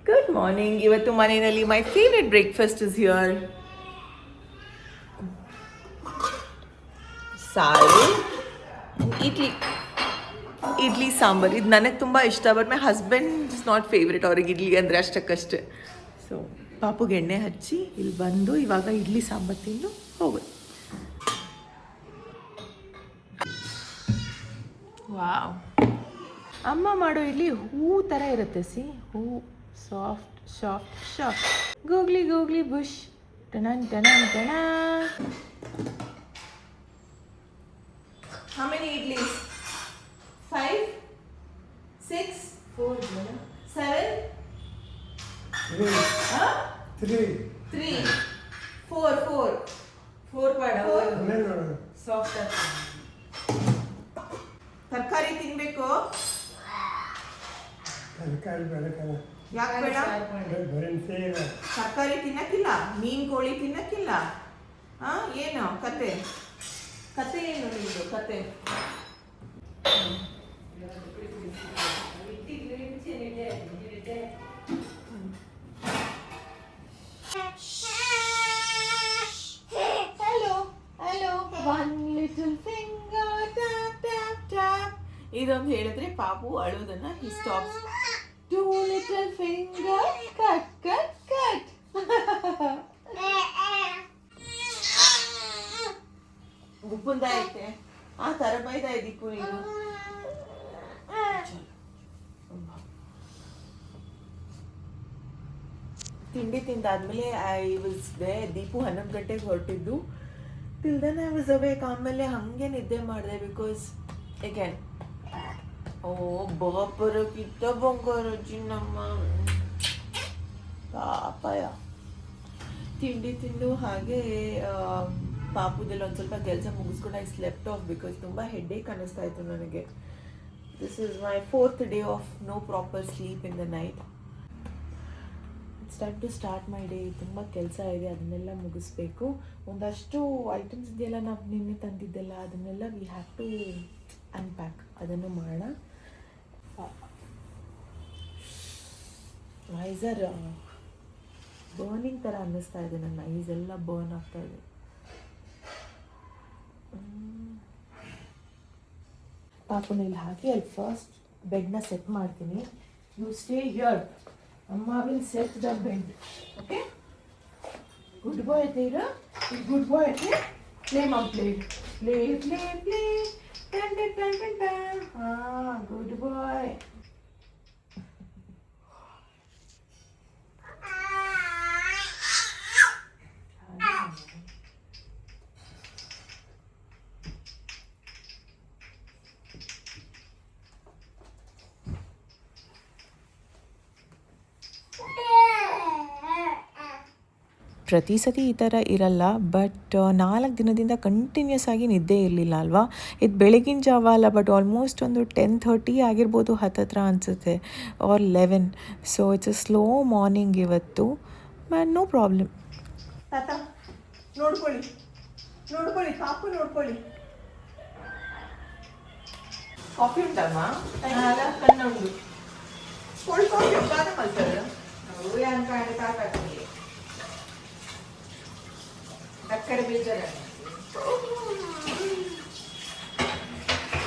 Good morning. ಇವತ್ತು ಮನೆಯಲ್ಲಿ my favourite breakfast is here. ಸಾರು, ಇಡ್ಲಿ ಸಾಂಬಾರು. ಇದು ನನಗೆ ತುಂಬ ಇಷ್ಟ, but my husband is not favourite. ಅವ್ರಿಗೆ ಇಡ್ಲಿ ಅಂದರೆ ಅಷ್ಟಕ್ಕಷ್ಟೇ. ಸೊ ಪಾಪುಗೆ ಎಣ್ಣೆ ಹಚ್ಚಿ ಇಲ್ಲಿ ಬಂದು ಇವಾಗ ಇಡ್ಲಿ ಸಾಂಬಾರು ತಿಂದು ಹೋಗೋದು. ವಾವ್, ಅಮ್ಮ ಮಾಡೋ ಇಡ್ಲಿ ಹೂ ಥರ ಇರುತ್ತೆ. ಸಿ, ಹೂ soft soft soft. Googly googly ಬುಷ್, ಟನನ್ ಟನನ್ ಟನ. How many idlis? 5, 6, 4, 7, 3, 4, 4 ಸಾಫ್ಟ್. ತರಕಾರಿ ತಿನ್ಬೇಕು. ಯಾಕೆ ಬೇಡ? ತರಕಾರಿ ತಿನ್ನಕ್ಕಿಲ್ಲ, ಮೀನು ಕೋಳಿ ತಿನ್ನಕ್ಕಿಲ್ಲ. ಏನು ಕತೆ ಏನು ನಿಮ್ಮದು ಕತೆ? ಇದೊಂದು ಹೇಳಿದ್ರೆ ಪಾಪು ಅಳೋದನ್ನ he stops. 2 little finger cut cut cut. ಗುಪ್ಪುಂದ ಐತೆ ಆ ಥರ ಬೈದ ದೀಪು ನೀನು. ತಿಂಡಿ ತಿಂದಾದ್ಮೇಲೆ ಐ ವಾಸ್ ದೇ. ದೀಪು 11 ಗಂಟೆಗೆ ಹೊರಟಿದ್ದು. Till then I was awake. ಆಮೇಲೆ ಹಾಗೆ ನಿದ್ದೆ ಮಾಡಿದೆ. ಬಿಕಾಸ್ ಅಗೇನ್ ಬಾಪರ ಕಿತ್ತ ಬಂಗಾರ ಚಿನ್ನಮ್ಮ ಪಾಪಯ. ತಿಂಡಿ ತಿಂದು ಹಾಗೆ ಪಾಪುದಲ್ಲಿ ಒಂದು ಸ್ವಲ್ಪ ಕೆಲಸ ಮುಗಿಸ್ಕೊಂಡು ಐ ಸ್ಲೆಪ್ಟ್ ಆಫ್. ಬಿಕಾಸ್ ತುಂಬ ಹೆಡ್ಡೇಕ್ ಅನ್ನಿಸ್ತಾ ಇತ್ತು ನನಗೆ. This is my 4th day of no proper sleep in the night. It's time to start my day. ತುಂಬ ಕೆಲಸ ಇದೆ, ಅದನ್ನೆಲ್ಲ ಮುಗಿಸ್ಬೇಕು. ಒಂದಷ್ಟು ಐಟಮ್ಸ್ ಇದೆಯಲ್ಲ, ನಾವು ನಿನ್ನೆ ತಂದಿದ್ದೆಲ್ಲ, ಅದನ್ನೆಲ್ಲ ವಿ ಹ್ಯಾವ್ ಟು ಅನ್ಪ್ಯಾಕ್. ಅದನ್ನು ಮಾಡೋಣ. ಐಸರ್ ಬರ್ನಿಂಗ್ ಥರ ಅನ್ನಿಸ್ತಾ ಇದೆ. ನನ್ನ ಐಸ್ ಎಲ್ಲ ಬರ್ನ್ ಆಗ್ತಾ ಇದೆ. ಪಾಪುನಲ್ಲಿ ಹಾಕಿ ಅಲ್ಲಿ ಫಸ್ಟ್ ಬೆಡ್ನ ಸೆಟ್ ಮಾಡ್ತೀನಿ. You stay here. ಅಮ್ಮ will set the bed. Okay, good boy ಐತೆ ಇರ. ಗುಡ್ ಬಾಯ್ ಐತೆ. Play mum play play play play. ಟನ್ ಟನ್ ಟನ್ ಟನ್ ಟನ್. Good boy. ಪ್ರತಿ ಸತಿ ಈ ಥರ ಇರಲ್ಲ, ಬಟ್ 4 ದಿನದಿಂದ ಕಂಟಿನ್ಯೂಸ್ ಆಗಿ ನಿದ್ದೆ ಇರಲಿಲ್ಲ ಅಲ್ವಾ. ಇದು ಬೆಳಗಿನ ಜಾವ ಅಲ್ಲ, ಬಟ್ ಆಲ್ಮೋಸ್ಟ್ ಒಂದು 10:30 ಆಗಿರ್ಬೋದು ಹತ್ತತ್ರ ಅನಿಸುತ್ತೆ, or 11. So it's a slow morning ಇವತ್ತು, ಬಟ್ ನೋ ಪ್ರಾಬ್ಲಮ್. ತಾತ ನೋಡ್ಕೊಳ್ಳಿ ನೋಡ್ಕೊಳ್ಳಿ, ಪಾಪು ನೋಡ್ಕೊಳ್ಳಿ. ಕಾಫಿ ಉಂಟಮ್ಮ? ಕಣ್ಣು ಕೋಲ್ಡ್ ಕಾಫಿ ಬಾದ ಮಲ್ತಾರೆ.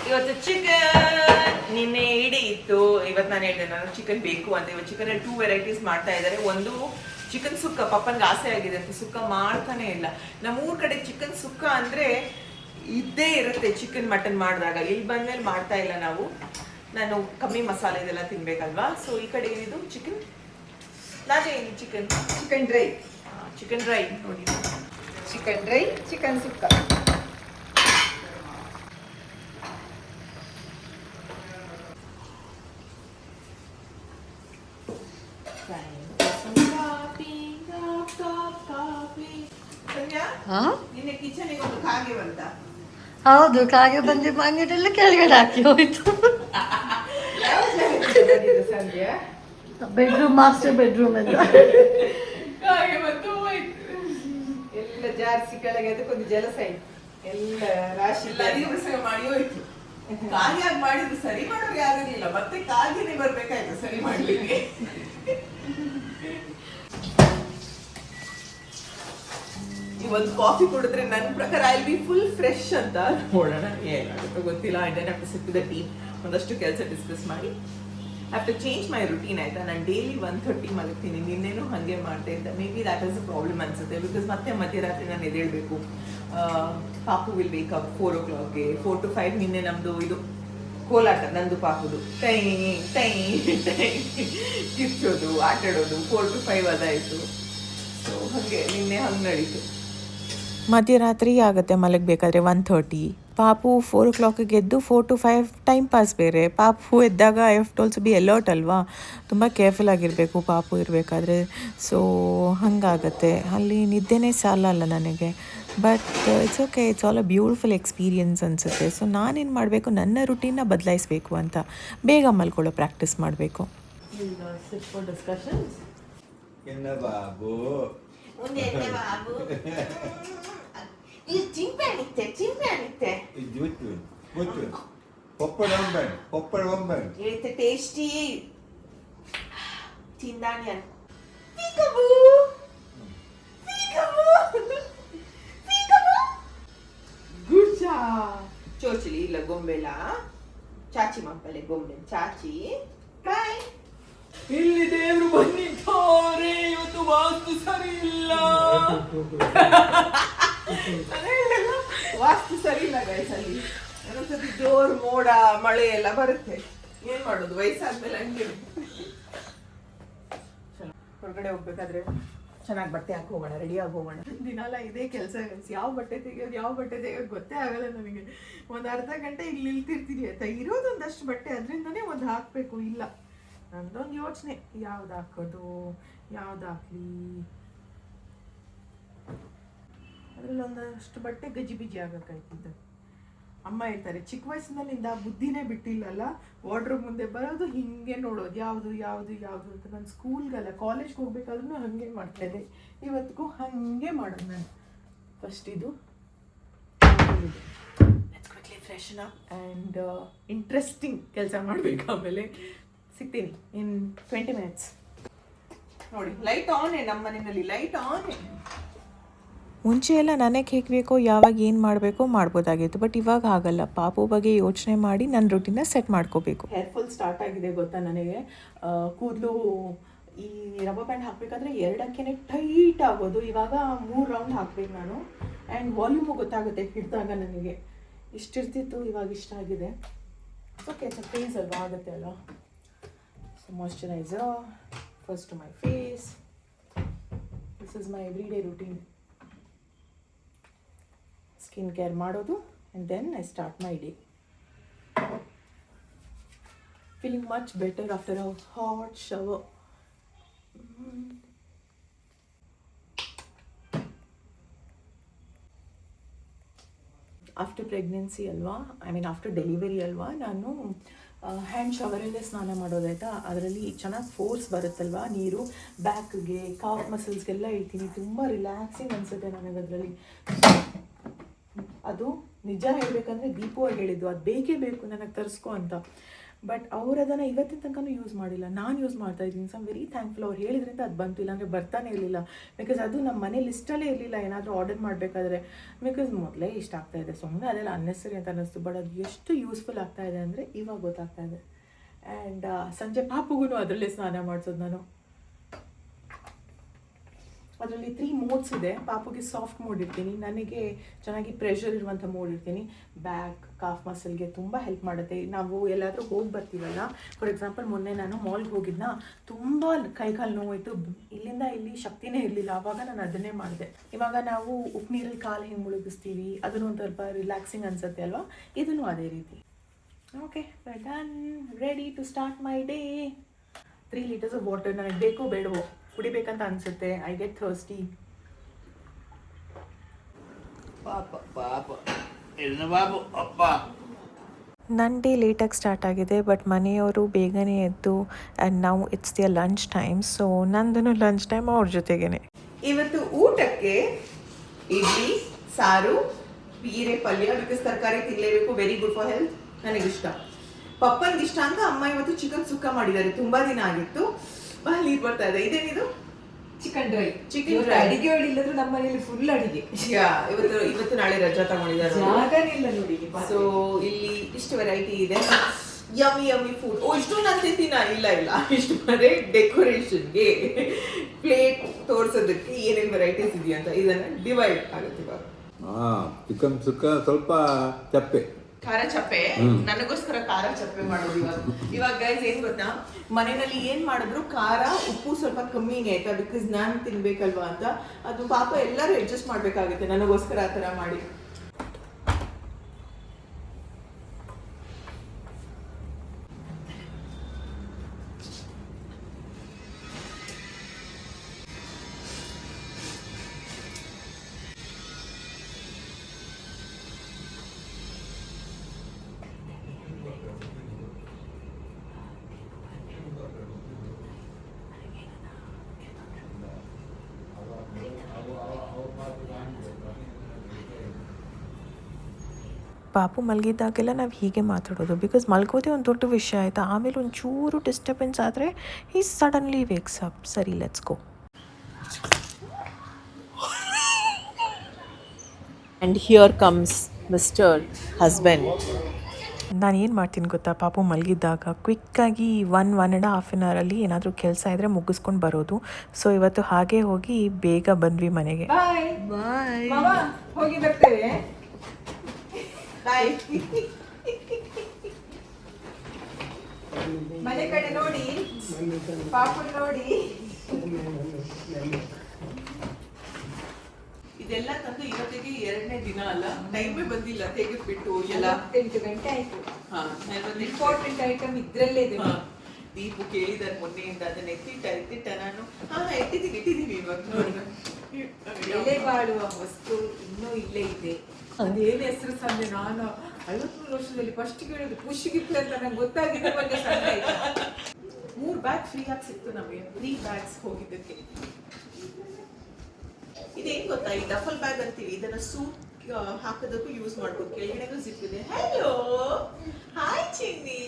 ಇವತ್ತು ಚಿಕನ್ ನಿನ್ನೆ ಇಡೀ ಇತ್ತು. ಇವತ್ತು ನಾನು ಹೇಳಿದೆ ನಾನು ಚಿಕನ್ ಬೇಕು ಅಂತ. ಇವತ್ತು ಚಿಕನ್ 2 ವೆರೈಟೀಸ್ ಮಾಡ್ತಾ ಇದ್ದಾರೆ. ಒಂದು ಚಿಕನ್ ಸುಕ್ಕ, ಪಪ್ಪನ್ಗೆ ಆಸೆ ಆಗಿದೆ ಅಂತ ಸುಕ್ಕ ಮಾಡ್ತಾನೆ ಇಲ್ಲ. ನಮ್ಮೂರ ಕಡೆ ಚಿಕನ್ ಸುಕ್ಕ ಅಂದ್ರೆ ಇದ್ದೇ ಇರುತ್ತೆ ಚಿಕನ್ ಮಟನ್ ಮಾಡಿದಾಗ. ಇಲ್ಲಿ ಬಂದ್ಮೇಲೆ ಮಾಡ್ತಾ ಇಲ್ಲ ನಾವು. ನಾನು ಕಮ್ಮಿ ಮಸಾಲೆ ಇದೆಲ್ಲ ತಿನ್ಬೇಕಲ್ವಾ. ಸೊ ಈ ಕಡೆ ಏನಿದು chicken chicken dry. Chicken dry ನೋಡಿ, ಚಿಕನ್ ಡ್ರೈ, ಚಿಕನ್ ಸುಕ್ಕ. ನಿನ್ನೆ ಕಿಚನಿಗೆ ಒಂದು ಕಾಗೆ ಬಂತ. ಹೌದು, ಕಾಗೆ ಬಂದು ಅಂಗಡಿಯೆಲ್ಲ ಕೆಳಗಡೆ ಹಾಕಿ ಹೋಯ್ತು. ಬೆಡ್ರೂಮ್, ಮಾಸ್ಟರ್ ಬೆಡ್ರೂಮ್ ಅಂತ ಕಾಗೆ ಬಂದು ಹೋಯ್ತು. ಎಲ್ಲ ಜಾರ್ಸಿ ಕೆಳಗೆ ಅದಕ್ಕೊಂದು ಜಲಸ ಇತ್ತು. ಎಲ್ಲ ರಾಶಿ ಮಾಡಿ ಹೋಯ್ತು. ಕಾಗೆ ಮಾಡಿದ್ರು ಸರಿ ಮಾಡೋರು ಯಾರಿರ್ಲಿಲ್ಲ. ಮತ್ತೆ ಕಾಗೆನೆ ಬರ್ಬೇಕಾಯ್ತು ಸರಿ ಮಾಡ್ಲಿಕ್ಕೆ. ಒಂದು ಕಾಫಿ ಕುಡಿದ್ರೆ ನನ್ನ ಪ್ರಕಾರ I will be full fresh ಅಂತ. ನೋಡೋಣ ಏನಾಗುತ್ತೋ ಗೊತ್ತಿಲ್ಲ. I don't have to sit to the team. ಒಂದಷ್ಟು ಕೆಲಸ ಡಿಸ್ಕಸ್ ಮಾಡಿ have to change my routine ಆಯಿತಾ. ನಾನು ಡೈಲಿ 1:30 ಮಲಗ್ತೀನಿ. ನಿನ್ನೇನು ಹಾಗೆ ಮಾಡ್ತಾ ಇದ್ದೆ. Maybe that is a problem ಅನ್ಸುತ್ತೆ. ಬಿಕಾಸ್ ಮತ್ತೆ ಮಧ್ಯರಾತ್ರಿ ನಾನು ಎದ್ದೇಳಬೇಕು. ಪಾಪು ವಿಲ್ ವೇಕ್ ಅಪ್ 4 o'clockಗೆ. 4 to 5 ನಿನ್ನೆ ನಮ್ಮದು ಇದು ಕೋಲಾಟ, ನಂದು ಪಾಪುದು ಟೈ ಟೈ ಟೈ ಕಿಚ್ಚೋದು ಆಟಾಡೋದು 4 to 5 ಅದಾಯಿತು. ಸೊ ಹಾಗೆ ನಿನ್ನೆ ಹಂಗೆ ನಡೀತು. ಮಧ್ಯರಾತ್ರಿ ಆಗುತ್ತೆ ಮಲಗಬೇಕಾದ್ರೆ 1:30. ಪಾಪು 4 o'clockಗೆ ಎದ್ದು 4 to 5 ಟೈಮ್ ಪಾಸ್ ಬೇರೆ. ಪಾಪು ಎದ್ದಾಗ I have to also be alert ಅಲ್ವಾ. ತುಂಬ ಕೇರ್ಫುಲ್ ಆಗಿರಬೇಕು ಪಾಪು ಇರಬೇಕಾದ್ರೆ. ಸೊ ಹಾಗಾಗತ್ತೆ, ಅಲ್ಲಿ ನಿದ್ದೆನೇ ಸಾಲಲ್ಲ ನನಗೆ. But it's okay, it's all a beautiful experience ಅನಿಸುತ್ತೆ. ಸೊ ನಾನೇನು ಮಾಡಬೇಕು, ನನ್ನ ರುಟೀನ್ನ ಬದಲಾಯಿಸಬೇಕು ಅಂತ ಬೇಗ ಮಲ್ಕೊಳ್ಳೋ ಪ್ರಾಕ್ಟೀಸ್ ಮಾಡಬೇಕು. ಚಿಂಪೆ ಅನಿತ್ತೆ ಟೇಸ್ಟಿ ತಿಂದಾಣಿ ಗುಡ್ಸಾ ಚೋಚಲಿ ಇಲ್ಲ ಗೊಂಬೆಲ ಚಾಚಿ ಮಕ್ಕಳೇ ಗೊಂಬೆ ಚಾಚಿ ಬಾಯ್. ಇಲ್ಲಿ ದೇವರು ಬಂದಿದ್ದಾರೆ. ಇವತ್ತು ವಾಸ್ತು ಸರಿ ಇಲ್ಲ. ವಾಸ್ತು ಸರಿ ಇಲ್ಲ ಗೈಸ್. ಅಲ್ಲಿ ಒಂದೊಂದ್ಸತಿ ಜೋರ್ ಮೋಡ ಮಳೆ ಎಲ್ಲ ಬರುತ್ತೆ. ಏನ್ ಮಾಡೋದು, ವಯಸ್ಸಾದ್ಮೇಲೆ ಹಂಗೆ. ಹೊರಗಡೆ ಹೋಗ್ಬೇಕಾದ್ರೆ ಚೆನ್ನಾಗಿ ಬಟ್ಟೆ ಹಾಕಿ ಹೋಗೋಣ, ರೆಡಿ ಆಗಿ ಹೋಗೋಣ. ದಿನಾಲ ಇದೇ ಕೆಲಸ ಗೈಸ್. ಯಾವ ಬಟ್ಟೆ ತೆಗೆಯೋದು ಗೊತ್ತೇ ಆಗಲ್ಲ ನನಗೆ. ಒಂದು ಅರ್ಧ ಗಂಟೆ ಇಲ್ಲಿ ನಿಲ್ತಿರ್ತೀನಿ ಆಯ್ತಾ. ಇರೋದೊಂದಷ್ಟು ಬಟ್ಟೆ ಅದರಿಂದನೇ ಒಂದು ಹಾಕಬೇಕು. ಇಲ್ಲ ನಂದೊಂದು ಯೋಚನೆ, ಯಾವ್ದು ಹಾಕೋದು, ಯಾವ್ದು ಹಾಕ್ಲಿ. ಅದರಲ್ಲಿ ಒಂದಷ್ಟು ಬಟ್ಟೆ ಗಜಿಬಿಜಿ ಆಗಬೇಕಾಯ್ತಿದ್ದ. ಅಮ್ಮ ಹೇಳ್ತಾರೆ, ಚಿಕ್ಕ ವಯಸ್ಸಿನಲ್ಲಿಂದ ಬುದ್ಧಿನೇ ಬಿಟ್ಟಿಲ್ಲಲ್ಲ, ವಾರ್ಡ್ರೋಬ್ ಮುಂದೆ ಬರೋದು ಹಿಂಗೆ ನೋಡೋದು ಯಾವುದು ಅಂತ. ನಾನು ಸ್ಕೂಲ್ಗಲ್ಲ ಕಾಲೇಜ್ಗೆ ಹೋಗ್ಬೇಕಾದ್ರೂ ಹಾಗೆ ಮಾಡ್ತಾಯಿದ್ದೆ. ಇವತ್ತಿಗೂ ಹಾಗೆ ಮಾಡೋದು ನಾನು. ಫಸ್ಟ್ ಇದು quickly freshen up and interesting ಕೆಲಸ ಮಾಡಬೇಕು. ಆಮೇಲೆ ಸಿಗ್ತೀನಿ ಇನ್ 20 minutes. ನೋಡಿ ಲೈಟ್ ಆನ್. ನಮ್ಮ ಮನೆಯಲ್ಲಿ ಲೈಟ್ ಆನ್. ಮುಂಚೆ ಎಲ್ಲ ನನಗೆ ಹೇಗೆ ಬೇಕೋ ಯಾವಾಗ ಏನು ಮಾಡಬೇಕೋ ಮಾಡ್ಬೋದಾಗಿತ್ತು. ಬಟ್ ಇವಾಗ ಆಗಲ್ಲ. ಪಾಪು ಬಗ್ಗೆ ಯೋಚನೆ ಮಾಡಿ ನನ್ನ ರೂಟೀನ ಸೆಟ್ ಮಾಡ್ಕೋಬೇಕು. ಹೇರ್ ಫಾಲ್ ಸ್ಟಾರ್ಟ್ ಆಗಿದೆ ಗೊತ್ತಾ ನನಗೆ. ಕೂದಲು ಈ ರಬ್ಬರ್ ಬ್ಯಾಂಡ್ ಹಾಕಬೇಕಾದ್ರೆ 2 ಟೈಟ್ ಆಗೋದು. ಇವಾಗ 3 ರೌಂಡ್ ಹಾಕ್ಬೇಕು ನಾನು. ಆ್ಯಂಡ್ ವಾಲ್ಯೂಮು ಗೊತ್ತಾಗುತ್ತೆ ಹಿಡಿದಾಗ ನನಗೆ. ಇಷ್ಟಿರ್ತಿತ್ತು, ಇವಾಗ ಇಷ್ಟ ಆಗಿದೆ. ಓಕೆ, ಫೇಸ್ ಅಲ್ವಾ, ಆಗುತ್ತೆ ಅಲ್ವಾ. So moisturiser first to my face. This is my everyday routine. Skin care ಮಾಡೋದು and then I start my day. Feeling much better after a hot shower. After pregnancy ಅಲ್ವಾ, after delivery ಅಲ್ವಾ, ನಾನು hand ಶವರಲ್ಲೇ ಸ್ನಾನ ಮಾಡೋದಾಯ್ತಾ. ಅದರಲ್ಲಿ ಚೆನ್ನಾಗಿ force ಬರುತ್ತಲ್ವ ನೀರು. ಬ್ಯಾಕ್ಗೆ, calf ಮಸಲ್ಸ್ಗೆಲ್ಲ ಇಳ್ತೀನಿ. ತುಂಬ relaxing ಅನಿಸುತ್ತೆ ನನಗೆ ಅದರಲ್ಲಿ. ಅದು ನಿಜ ಹೇಳಬೇಕಂದ್ರೆ ದೀಪವಾಗಿ ಹೇಳಿದ್ದು, ಅದು ಬೇಕೇ ಬೇಕು ನನಗೆ ತರಿಸ್ಕೊ ಅಂತ. ಬಟ್ ಅವ್ರು ಅದನ್ನು ಇವತ್ತಿನ ತನಕ ಯೂಸ್ ಮಾಡಿಲ್ಲ. ನಾನು ಯೂಸ್ ಮಾಡ್ತಾ ಇದ್ದೀನಿ. So very thankful. ಅವ್ರು ಹೇಳಿದ್ರಿಂದ ಅದು ಬಂತು, ಇಲ್ಲಾಂದರೆ ಬರ್ತಾನೆ ಇರಲಿಲ್ಲ. ಬಿಕಾಸ್ ಅದು ನಮ್ಮ ಮನೆ ಲಿಸ್ಟಲ್ಲೇ ಇರಲಿಲ್ಲ ಏನಾದರೂ ಆರ್ಡರ್ ಮಾಡಬೇಕಾದ್ರೆ. ಬಿಕಾಸ್ ಮೊದಲೇ ಇಷ್ಟ ಆಗ್ತಾಯಿದೆ. ಸುಮ್ಮನೆ ಅದೆಲ್ಲ ಅನ್ನೆಸರಿ ಅಂತ ಅನ್ನಿಸ್ತು. ಬಟ್ ಅದು ಎಷ್ಟು ಯೂಸ್ಫುಲ್ ಆಗ್ತಾಯಿದೆ ಅಂದರೆ ಇವಾಗ ಗೊತ್ತಾಗ್ತಾ ಇದೆ. ಆ್ಯಂಡ್ ಸಂಜೆ ಪಾಪುಗೂ ಅದರಲ್ಲೇ ಸ್ನಾನ ಮಾಡಿಸೋದು ನಾನು. ಅದರಲ್ಲಿ 3 ಮೋಡ್ಸ್ ಇದೆ. ಪಾಪುಗೆ ಸಾಫ್ಟ್ ಮೋಡ್ ಇರ್ತೀನಿ, ನನಗೆ ಚೆನ್ನಾಗಿ ಪ್ರೆಷರ್ ಇರುವಂಥ ಮೋಡ್ ಇರ್ತೀನಿ. ಬ್ಯಾಕ್, ಕಾಫ್ ಮಸಲ್ಗೆ ತುಂಬ ಹೆಲ್ಪ್ ಮಾಡುತ್ತೆ. ನಾವು ಎಲ್ಲಾದರೂ ಹೋಗಿ ಬರ್ತೀವಲ್ಲ, ಫಾರ್ ಎಕ್ಸಾಂಪಲ್ ಮೊನ್ನೆ ನಾನು ಮಾಲ್ಗೆ ಹೋಗಿದ್ನ, ತುಂಬ ಕೈಕಾಲು ನೋವಾಯಿತು. ಇಲ್ಲಿಂದ ಇಲ್ಲಿ ಶಕ್ತಿನೇ ಇರಲಿಲ್ಲ. ಆವಾಗ ನಾನು ಅದನ್ನೇ ಮಾಡಿದೆ. ಇವಾಗ ನಾವು ಉಪ್ಪು ನೀರಲ್ಲಿ ಕಾಲು ಹೆಂಗೆ ಮುಳುಗಿಸ್ತೀವಿ, ಅದನ್ನು ಒಂದು ಸ್ವಲ್ಪ ರಿಲ್ಯಾಕ್ಸಿಂಗ್ ಅನಿಸುತ್ತೆ ಅಲ್ವಾ. ಇದನ್ನು ಅದೇ ರೀತಿ. Okay, done, ready to start my day. 3 liters of water ನನಗೆ ಬೇಕೋ ಬೇಡವೋ ಕುಡಿಬೇಕಂತ ಅನಿಸುತ್ತೆ. I get thirsty. ನನ್ನ ಡೇ ಲೇಟಾಗಿ ಸ್ಟಾರ್ಟ್ ಆಗಿದೆ. ಬಟ್ ಮನೆಯವರು ಬೇಗನೆ ಎದ್ದು ಆ್ಯಂಡ್ ನಾವು it's their lunch time. So ನಂದು ಲಂಚ್ ಟೈಮ್ ಅವ್ರ ಜೊತೆಗೇನೆ. ಇವತ್ತು ಊಟಕ್ಕೆ ಇಡ್ಲಿ, ಸಾರು, ಹೀರೆ ಪಲ್ಯ. ಬಿಕಾಸ್ ತರಕಾರಿ ತಿನ್ನಲೇಬೇಕು, ವೆರಿ ಗುಡ್ ಫಾರ್ ಹೆಲ್ತ್. ನನಗಿಷ್ಟ, ಪಪ್ಪನಿಗೆ ಇಷ್ಟ ಅಂತ ಅಮ್ಮ ಇವತ್ತು ಚಿಕನ್ ಸುಕ್ಕ ಮಾಡಿದ್ದಾರೆ. ತುಂಬ ದಿನ ಆಗಿತ್ತು. ನೀರು ಬರ್ತಾ ಇದೆ. ಇದೇನಿದು ಚಿಕನ್ ಡ್ರೈ. Chicken dry. ಅಡಿಗೆ ಇಲ್ಲದ್ರು ನಮ್ಮ ಮನೇಲಿ ಫುಲ್ ಅಡಿಗೆ. ಇವತ್ತು ನಾಳೆ ರಜಾ ತಗೊಂಡಿದ್ದಾರೆ ಜಾಗನೇ ಇಲ್ಲ ನೋಡಿ. ಸೊ ಇಲ್ಲಿ ಇಷ್ಟು ವೆರೈಟಿ ಇದೆ. Yummy food. ಇಷ್ಟೊಂದು ಅಂತಿದ್ದೀನ? ಇಲ್ಲ ಇಷ್ಟು ಬರೇ ಡೆಕೋರೇಷನ್ಗೆ ಪ್ಲೇಟ್ ತೋರ್ಸೋದಕ್ಕೆ ಏನೇನು ವೆರೈಟೀಸ್ ಇದೆಯಾ ಅಂತ ಇದನ್ನ ಡಿವೈಡ್ ಆಗುತ್ತೆ ಇವಾಗ. ಚಿಕನ್ ಸುಕ್ಕ ಸ್ವಲ್ಪ ಚಪ್ಪೆ, ಖಾರ ಚಪ್ಪೆ. ನನಗೋಸ್ಕರ ಖಾರ ಚಪ್ಪೆ ಮಾಡೋದು ಇವಾಗ ಗೈಸ್. ಏನ್ ಗೊತ್ತಾ, ಮನೆಯಲ್ಲಿ ಏನ್ ಮಾಡಿದ್ರು ಖಾರ ಉಪ್ಪು ಸ್ವಲ್ಪ ಕಮ್ಮಿನೇ ಆಯ್ತಾ, ಬಿಕಾಸ್ ನಾನ್ ತಿನ್ಬೇಕಲ್ವಾ ಅಂತ. ಅದು ಪಾಪ ಎಲ್ಲರೂ ಅಡ್ಜಸ್ಟ್ ಮಾಡ್ಬೇಕಾಗುತ್ತೆ ನನಗೋಸ್ಕರ ಆ ತರ ಮಾಡಿ. ಪಾಪು ಮಲಗಿದ್ದಾಗೆಲ್ಲ ನಾವು ಹೀಗೆ ಮಾತಾಡೋದು, ಬಿಕಾಸ್ ಮಲ್ಗೋದೇ ಒಂದು ದೊಡ್ಡ ವಿಷಯ ಆಯಿತಾ. ಆಮೇಲೆ ಒಂಚೂರು ಡಿಸ್ಟರ್ಬೆನ್ಸ್ ಆದರೆ ಈ ಸಡನ್ಲಿ ವೇಕ್ಸ್ ಅಪ್. ಸರಿ, let's go. And here comes mister husband. ನಾನು ಏನು ಮಾಡ್ತೀನಿ ಗೊತ್ತಾ, ಪಾಪು ಮಲಗಿದ್ದಾಗ ಕ್ವಿಕ್ಕಾಗಿ 1.5 ಅವರಲ್ಲಿ ಏನಾದರೂ ಕೆಲಸ ಇದ್ದರೆ ಮುಗಿಸ್ಕೊಂಡು ಬರೋದು. ಸೊ ಇವತ್ತು ಹಾಗೆ ಹೋಗಿ ಬೇಗ ಬಂದ್ವಿ ಮನೆಗೆ. ಬಾಯ್ ಬಾಯ್. ಹೋಗಿ ಬರ್ತೇವೆ. ಬಾಯ್. ಮನೆ ಕಡೆ ನೋಡಿ, ಪಾಪು ನೋಡಿ. ಇದೆಲ್ಲ ತಂದು ಇವತ್ತಿಗೆ 2ನೇ ದಿನ ಅಲ್ಲ, ಟೈಮೇ ಬಂದಿಲ್ಲ ತೆಗೆದ್ಬಿಟ್ಟು ಎಲ್ಲ. 8 ಗಂಟೆ ಆಯ್ತು. ಇಂಪಾರ್ಟೆಂಟ್ ಐಟಮ್ ಇದ್ರಲ್ಲೇ ಇದೆ. ದೀಪು ಕೇಳಿದಾರೆ ಮೊನ್ನೆಯಿಂದ, ಅದನ್ನ ಎತ್ತಿಟ್ಟ ನಾನು ಎಟ್ಟಿದ್ದೀನಿ ಇವಾಗ ನೋಡಿದ. ಎಲೆ ಬಾಳುವ ವಸ್ತು ಇನ್ನೂ ಇಲ್ಲೇ ಇದೆ. ಅದೇನು ಹೆಸರು ಸಂದೆ, ನಾನು 53 ವರ್ಷದಲ್ಲಿ ಫಸ್ಟ್ ಕೇಳಿದ್ದು ಪುಷ್ಗಿಪ್ಲೆ ಅಂತ ನಂಗೆ ಗೊತ್ತಾಗಿದೆ. ಮೊನ್ನೆ ಸಂಡೆ ಆಯ್ತಾ. 3 ಬ್ಯಾಗ್ ಫ್ರೀ ಆಗಿ ಸಿಕ್ತು ನಮಗೆ, 3 ಬ್ಯಾಗ್ಸ್ ಹೋಗಿದ್ದಕ್ಕೆ. ಇದೇನ್ ಗೊತ್ತಾ, ಈ ಡಫಲ್ ಬ್ಯಾಗ್ ಅಂತೀವಿ, ಇದನ್ನ ಸೂಟ್ ಹಾಕೋದಕ್ಕೂ ಯೂಸ್ ಮಾಡ್ಬೋದು. ಕೆಳಗಡೆಗೂ ಜಿಪ್ ಇದೆ. ಹಲೋ, ಹಾಯ್ ಚಿನ್ನಿ,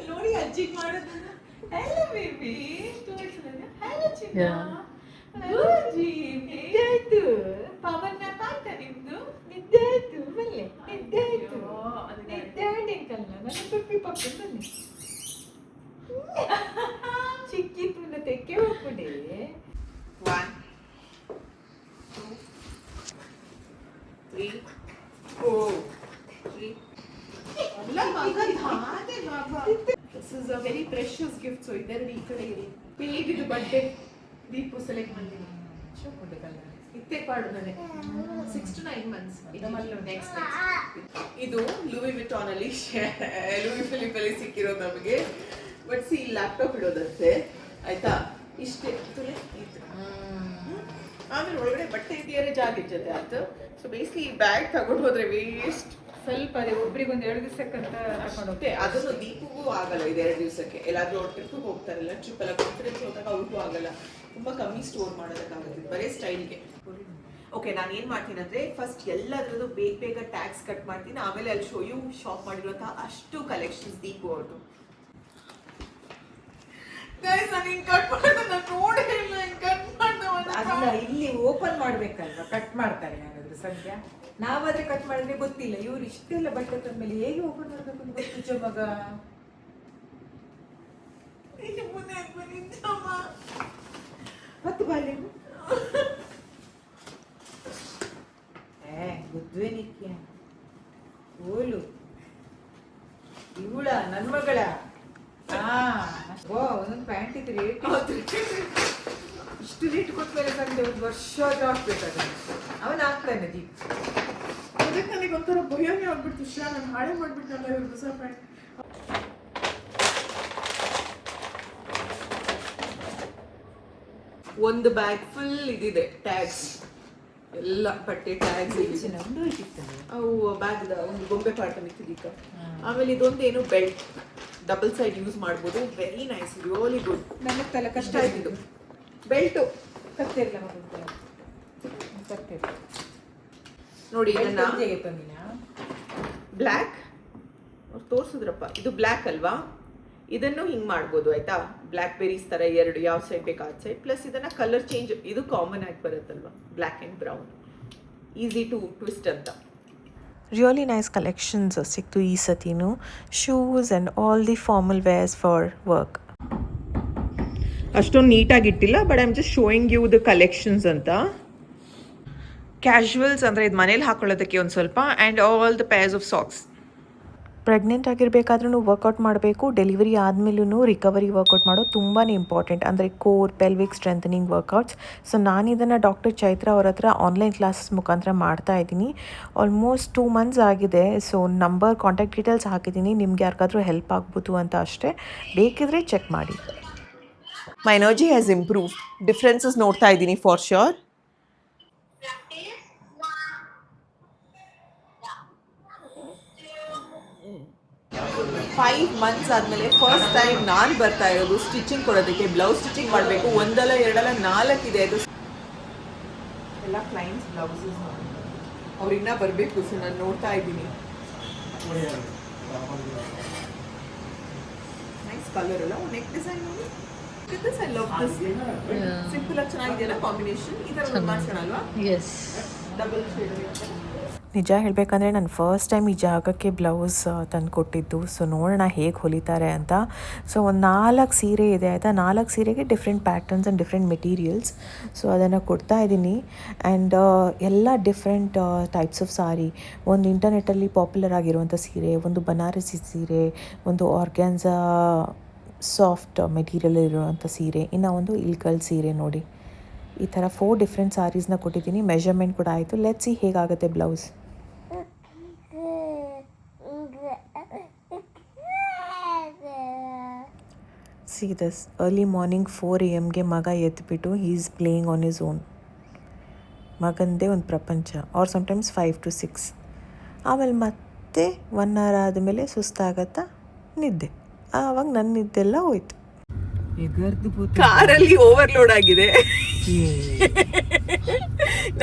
ನೋಡಿ ಅಜ್ಜಿಗೆ ಮಾಡೋದನ್ನ. ಹಲೋ ಬೇಬಿ, ಹಲೋ ಚಿನ್ನ. ನಿದ್ದೆ ಆಯ್ತು. ಪವನ್ ಪಾಠ ನಿಮ್ದು ನಿದ್ದೆ ಆಯ್ತು. ಬಲ್ಲೆ ನಿದ್ದೆ ಆಯ್ತು. ನಿದ್ದೆ ಆಡಿಕಲ್ಲ ನನ್ನ ಪಪ್ಪಿ ಪಪ್ಪಿ ಬನ್ನಿ. ಚಿಕ್ಕಿತ್ತು ತೆಕ್ಕೆ ಹೋಗ್ಬಿಡಿ. 1 2 3 4 3. ಅಲ್ಲ ಮಗ, ಧಾದೆ ಬಾಬಾ. This is a very precious gift. So ಇದರಲ್ಲಿ ಈ ಕಡೆ ಇರಿ. ಹೇಗಿದು ಬಟ್ಟೆ ದೀಪು ಸೆಲೆಕ್ಟ್ ಮಾಡಿದ್ದೀನಿ. ಇತ್ತೆ ಪಾಡುದಾನೆ 6 to 9 months. ನೆಕ್ಸ್ಟ್ ಇದು ಲೂಯಿ ವಿಟಾನ್ ಅಲ್ಲಿ, ಲೂಯಿ ಫಿಲಿಪ್ ಅಲ್ಲಿ ಸಿಕ್ಕಿರೋದು ನಮಗೆ. ಬಟ್ ಸಿ, ಲ್ಯಾಪ್ಟಾಪ್ ಇಡೋದಂತೆ ಆಯ್ತಾ. ಇಷ್ಟೇ ಇತ್ತು. ಆಮೇಲೆ ಒಳಗಡೆ ಬಟ್ಟೆ ಇದೆಯೇ ಜಾಗ ಇರ್ತದೆ ಆಯ್ತು. ಸೊ ಬೇಸಿಕಲಿ ಈ ಬ್ಯಾಗ್ ತಗೊಂಡು ಹೋದ್ರೆ ವೇಸ್ಟ್. ಸ್ವಲ್ಪ ಅದೇ ಒಬ್ರಿಗೊಂದು 2 ದಿವಸಕ್ಕಂತ ತಗೊಂಡು ಹೋಗ್ತೇವೆ. ಅದನ್ನು ದೀಪಗೂ ಆಗಲ್ಲ ಇದು 2 ದಿವಸಕ್ಕೆ. ಎಲ್ಲಾದ್ರೂ ಟ್ರಿಪ್ಗೆ ಹೋಗ್ತಾರಲ್ಲ, ಟ್ರಿಪ್ ಎಲ್ಲ ಕಾನ್ಫಿಡೆನ್ಸ್ ಹೋದಾಗ ಅವ್ರಿಗೂ ಆಗಲ್ಲ. ತುಂಬಾ ಕಮ್ಮಿ ಸ್ಟೋರ್ ಮಾಡೋದಕ್ಕಾಗುತ್ತೆ, ಬರೀ ಸ್ಟೈಲ್ಗೆ. ಓಕೆ, ನಾನು ಏನ್ ಮಾಡ್ತೀನಿ ಅಂದ್ರೆ ಫಸ್ಟ್ ಎಲ್ಲದ್ರದ್ದು ಬೇಗ ಟ್ಯಾಕ್ಸ್ ಕಟ್ ಮಾಡ್ತೀನಿ. ಆಮೇಲೆ ಅಲ್ಲಿ ಶೋ ಯು ಶಾಪ್ ಮಾಡಿರುವಂತಹ ಅಷ್ಟು ಕಲೆಕ್ಷನ್ಸ್ ದೀಪು ಅವ್ರದ್ದು. ನಾನು ಹಿಂಗೆ ಕಟ್ ಮಾಡಿದೆ, ನಾನು ನೋಡೇ ಇಲ್ಲ ಹಿಂಗೆ ಕಟ್ ಅಲ್ಲ, ಇಲ್ಲಿ ಓಪನ್ ಮಾಡ್ಬೇಕಲ್ವಾ, ಕಟ್ ಮಾಡ್ತಾರೆ ಯಾರಾದ್ರೂ ಸದ್ಯ. ನಾವಾದ್ರೆ ಕಟ್ ಮಾಡಿದ್ರೆ ಗೊತ್ತಿಲ್ಲ. ಇವ್ರು ಇಷ್ಟೆಲ್ಲ ಬಟ್ಟೆ ತಂದ್ಮೇಲೆ ಹೇಗೆ ಓಪನ್ ಮಾಡ್ಬೇಕು ಅಂತ ಗೊತ್ತು ಮಗ. ಮತ್ತೆ ಬಾಲಿ ಗುದ್ವೆ ನಿತ್ಯ ಓಲು ಇವಳ ನನ್ ಮಗಳ. ಒಂದೊಂದು ಪ್ಯಾಂಟ್ ಇದ್ರೆ ರೇಟ್ ಇಷ್ಟು ರೇಟ್ ಕೊಟ್ಮೇಲೆ ತಂದೆ 1 ವರ್ಷ ಹಾಕ್ಬೇಕಾದ್ರೆ ಅವನ್ ಹಾಕ್ತಾನೆ. ದೀಪ್ ಅದಕ್ಕೆ ನನಗೆ ಒಂಥರ ಭಯನೇ ಆಗ್ಬಿಡ್ತು. ನಾನು ಹಾಳೆ ಮಾಡ್ಬಿಟ್ಟಲ್ಲ ಇವ್ರು ಹೊಸ ಪ್ಯಾಂಟ್. ಒಂದು ಬ್ಯಾಗ್ ಫುಲ್ ಇದಿದೆ ಟ್ಯಾಗ್ಸ್, ಎಲ್ಲ ಬಟ್ಟೆ ಟ್ಯಾಗ್ಸ್. ಅವು ಬ್ಯಾಗ್ ಒಂದು ಗೊಂಬೆ ಪಾಠ ನಿಂತಿದ್ದೀಕ. ಆಮೇಲೆ ಇದೊಂದು ಏನು ಬೆಲ್ಟ್, ಡಬಲ್ ಸೈಡ್ ಯೂಸ್ ಮಾಡ್ಬೋದು. Very nice, really good. ನನ್ನ ತಲೆ ಕಷ್ಟ ಆಯ್ತಿದ್ದು ಬೆಲ್ಟು. ಕತ್ತಿರಲ್ಲ ಕತ್ತಿರ ನೋಡಿ ಇದನ್ನ ತಂದಿನ ಬ್ಲ್ಯಾಕ್ ಅವ್ರು ತೋರಿಸಿದ್ರಪ್ಪ. ಇದು ಬ್ಲ್ಯಾಕ್ ಅಲ್ವಾ, ಇದನ್ನು ಹಿಂಗೆ ಮಾಡ್ಬೋದು ಆಯಿತಾ, ಬ್ಲ್ಯಾಕ್ ಬೆರೀಸ್ ಥರ ಎರಡು ಯಾವ ಸೈಡ್ ಬೇಕು ಆ ಸೈಡ್. ಪ್ಲಸ್ ಇದನ್ನು ಕಲರ್ ಚೇಂಜ್, ಇದು ಕಾಮನ್ ಆಗಿ ಬರುತ್ತಲ್ವ, black and brown, easy to twist ಅಂತ. ರಿಯಲಿ ನೈಸ್ ಕಲೆಕ್ಷನ್ಸ್ ಸಿಕ್ತು ಈ ಸತಿನೂ, shoes and all the formal wears for work. ಅಷ್ಟೊಂದು ನೀಟಾಗಿ ಇಟ್ಟಿಲ್ಲ, but I am just showing you the collections ಅಂತ. ಕ್ಯಾಶುವಲ್ಸ್ ಅಂದರೆ ಇದು ಮನೇಲಿ ಹಾಕೊಳ್ಳೋದಕ್ಕೆ ಒಂದು ಸ್ವಲ್ಪ, and all the pairs of socks. Pregnant ಆಗಿರಬೇಕಾದ್ರೂ ವರ್ಕೌಟ್ ಮಾಡಬೇಕು, ಡೆಲಿವರಿ ಆದಮೇಲೂ ರಿಕವರಿ ವರ್ಕೌಟ್ ಮಾಡೋದು ತುಂಬಾ ಇಂಪಾರ್ಟೆಂಟ್, ಅಂದರೆ core pelvic strengthening workouts. So ನಾನು ಇದನ್ನು ಡಾಕ್ಟರ್ ಚೈತ್ರ ಅವ್ರ ಹತ್ರ ಆನ್ಲೈನ್ ಕ್ಲಾಸಸ್ ಮುಖಾಂತರ ಮಾಡ್ತಾ ಇದ್ದೀನಿ. ಆಲ್ಮೋಸ್ಟ್ 2 months ಆಗಿದೆ. ಸೊ ಕಾಂಟ್ಯಾಕ್ಟ್ ಡೀಟೇಲ್ಸ್ ಹಾಕಿದ್ದೀನಿ, ನಿಮ್ಗೆ ಯಾರಿಗಾದ್ರೂ ಹೆಲ್ಪ್ ಆಗ್ಬೋದು ಅಂತ ಅಷ್ಟೇ, ಬೇಕಿದ್ರೆ ಚೆಕ್ ಮಾಡಿ. My energy has improve, differences ನೋಡ್ತಾ ಇದ್ದೀನಿ ಫಾರ್ ಶ್ಯೂರ್. 5 months ಆದಮೇಲೆ ಫಸ್ಟ್ ಟೈಮ್ ನಾನು ಬರ್ತಾ ಇರೋದು ಸ್ಟಿಚಿಂಗ್ ಕೊಡೋದಕ್ಕೆ. ಬ್ಲೌಸ್ ಸ್ಟಿಚಿಂಗ್ ಮಾಡಬೇಕು, ಒಂದಲ್ಲ ಎರಡಲ್ಲ 4 ಇದೆ. ಅದು ಎಲ್ಲ ಕ್ಲೈಂಟ್ಸ್ ಬ್ಲೌಸಸ್, ಅವ್ರಿನ್ನ ಬರಬೇಕು. ಸೊ ನಾನು ನೋಡ್ತಾ ಇದ್ದೀನಿ. ನೈಸ್ ಕಲರ್ ಅಲ್ಲ, ನೆಕ್ ಡಿಸೈನ್ ನೋಡಿ. I love this. ಸಿಂಪಲ್ ಆಗಿ ಚೆನ್ನಾಗಿದೆಯಲ್ಲ ಕಾಂಬಿನೇಷನ್. ಈ ಥರ ಮಾಡ್ಸೋಣಲ್ವಾ? S, double shade. ನಿಜ ಹೇಳಬೇಕಂದ್ರೆ ನಾನು ಫಸ್ಟ್ ಟೈಮ್ ಈ ಜಾಗಕ್ಕೆ ಬ್ಲೌಸ್ ತಂದು ಕೊಟ್ಟಿದ್ದು. ಸೊ ನೋಡೋಣ ಹೇಗೆ ಹೊಲಿತಾರೆ ಅಂತ. ಸೊ ಒಂದು 4 ಸೀರೆ ಇದೆ ಆಯಿತಾ, 4 ಸೀರೆಗೆ different patterns and different materials. So ಅದನ್ನು ಕೊಡ್ತಾ ಇದ್ದೀನಿ. ಆ್ಯಂಡ್ ಎಲ್ಲ ಡಿಫ್ರೆಂಟ್ ಟೈಪ್ಸ್ ಆಫ್ ಸಾರಿ. ಒಂದು ಇಂಟರ್ನೆಟ್ಟಲ್ಲಿ ಪಾಪ್ಯುಲರ್ ಆಗಿರುವಂಥ ಸೀರೆ, ಒಂದು ಬನಾರಸಿ ಸೀರೆ, ಒಂದು ಆರ್ಗ್ಯಾನ್ಸಾ ಸಾಫ್ಟ್ ಮೆಟೀರಿಯಲ್ ಇರುವಂಥ ಸೀರೆ, ಇನ್ನು ಒಂದು ಇಲ್ಕಲ್ ಸೀರೆ ನೋಡಿ. ಈ ಥರ 4 ಡಿಫ್ರೆಂಟ್ ಸಾರೀಸ್ನ ಕೊಟ್ಟಿದ್ದೀನಿ. ಮೆಷರ್ಮೆಂಟ್ ಕೂಡ ಆಯಿತು. ಲೆಟ್ಸ್ ಸಿ ಹೇಗಾಗುತ್ತೆ blouse. See this, early morning 4 AM ಮಗ ಎದ್ದುಬಿಟ್ಟು he is playing on his own. ಮಗಂದೇ ಒಂದು ಪ್ರಪಂಚ. Or sometimes 5 to 6. ಆಮೇಲೆ ಮತ್ತೆ 1 hour ಆದಮೇಲೆ ಸುಸ್ತಾಗತ್ತಾ, ನಿದ್ದೆ. ಆವಾಗ ನನ್ನ ನಿದ್ದೆಲ್ಲ ಹೋಯ್ತು. ಕಾರಲ್ಲಿ ಓವರ್ಲೋಡ್ ಆಗಿದೆ.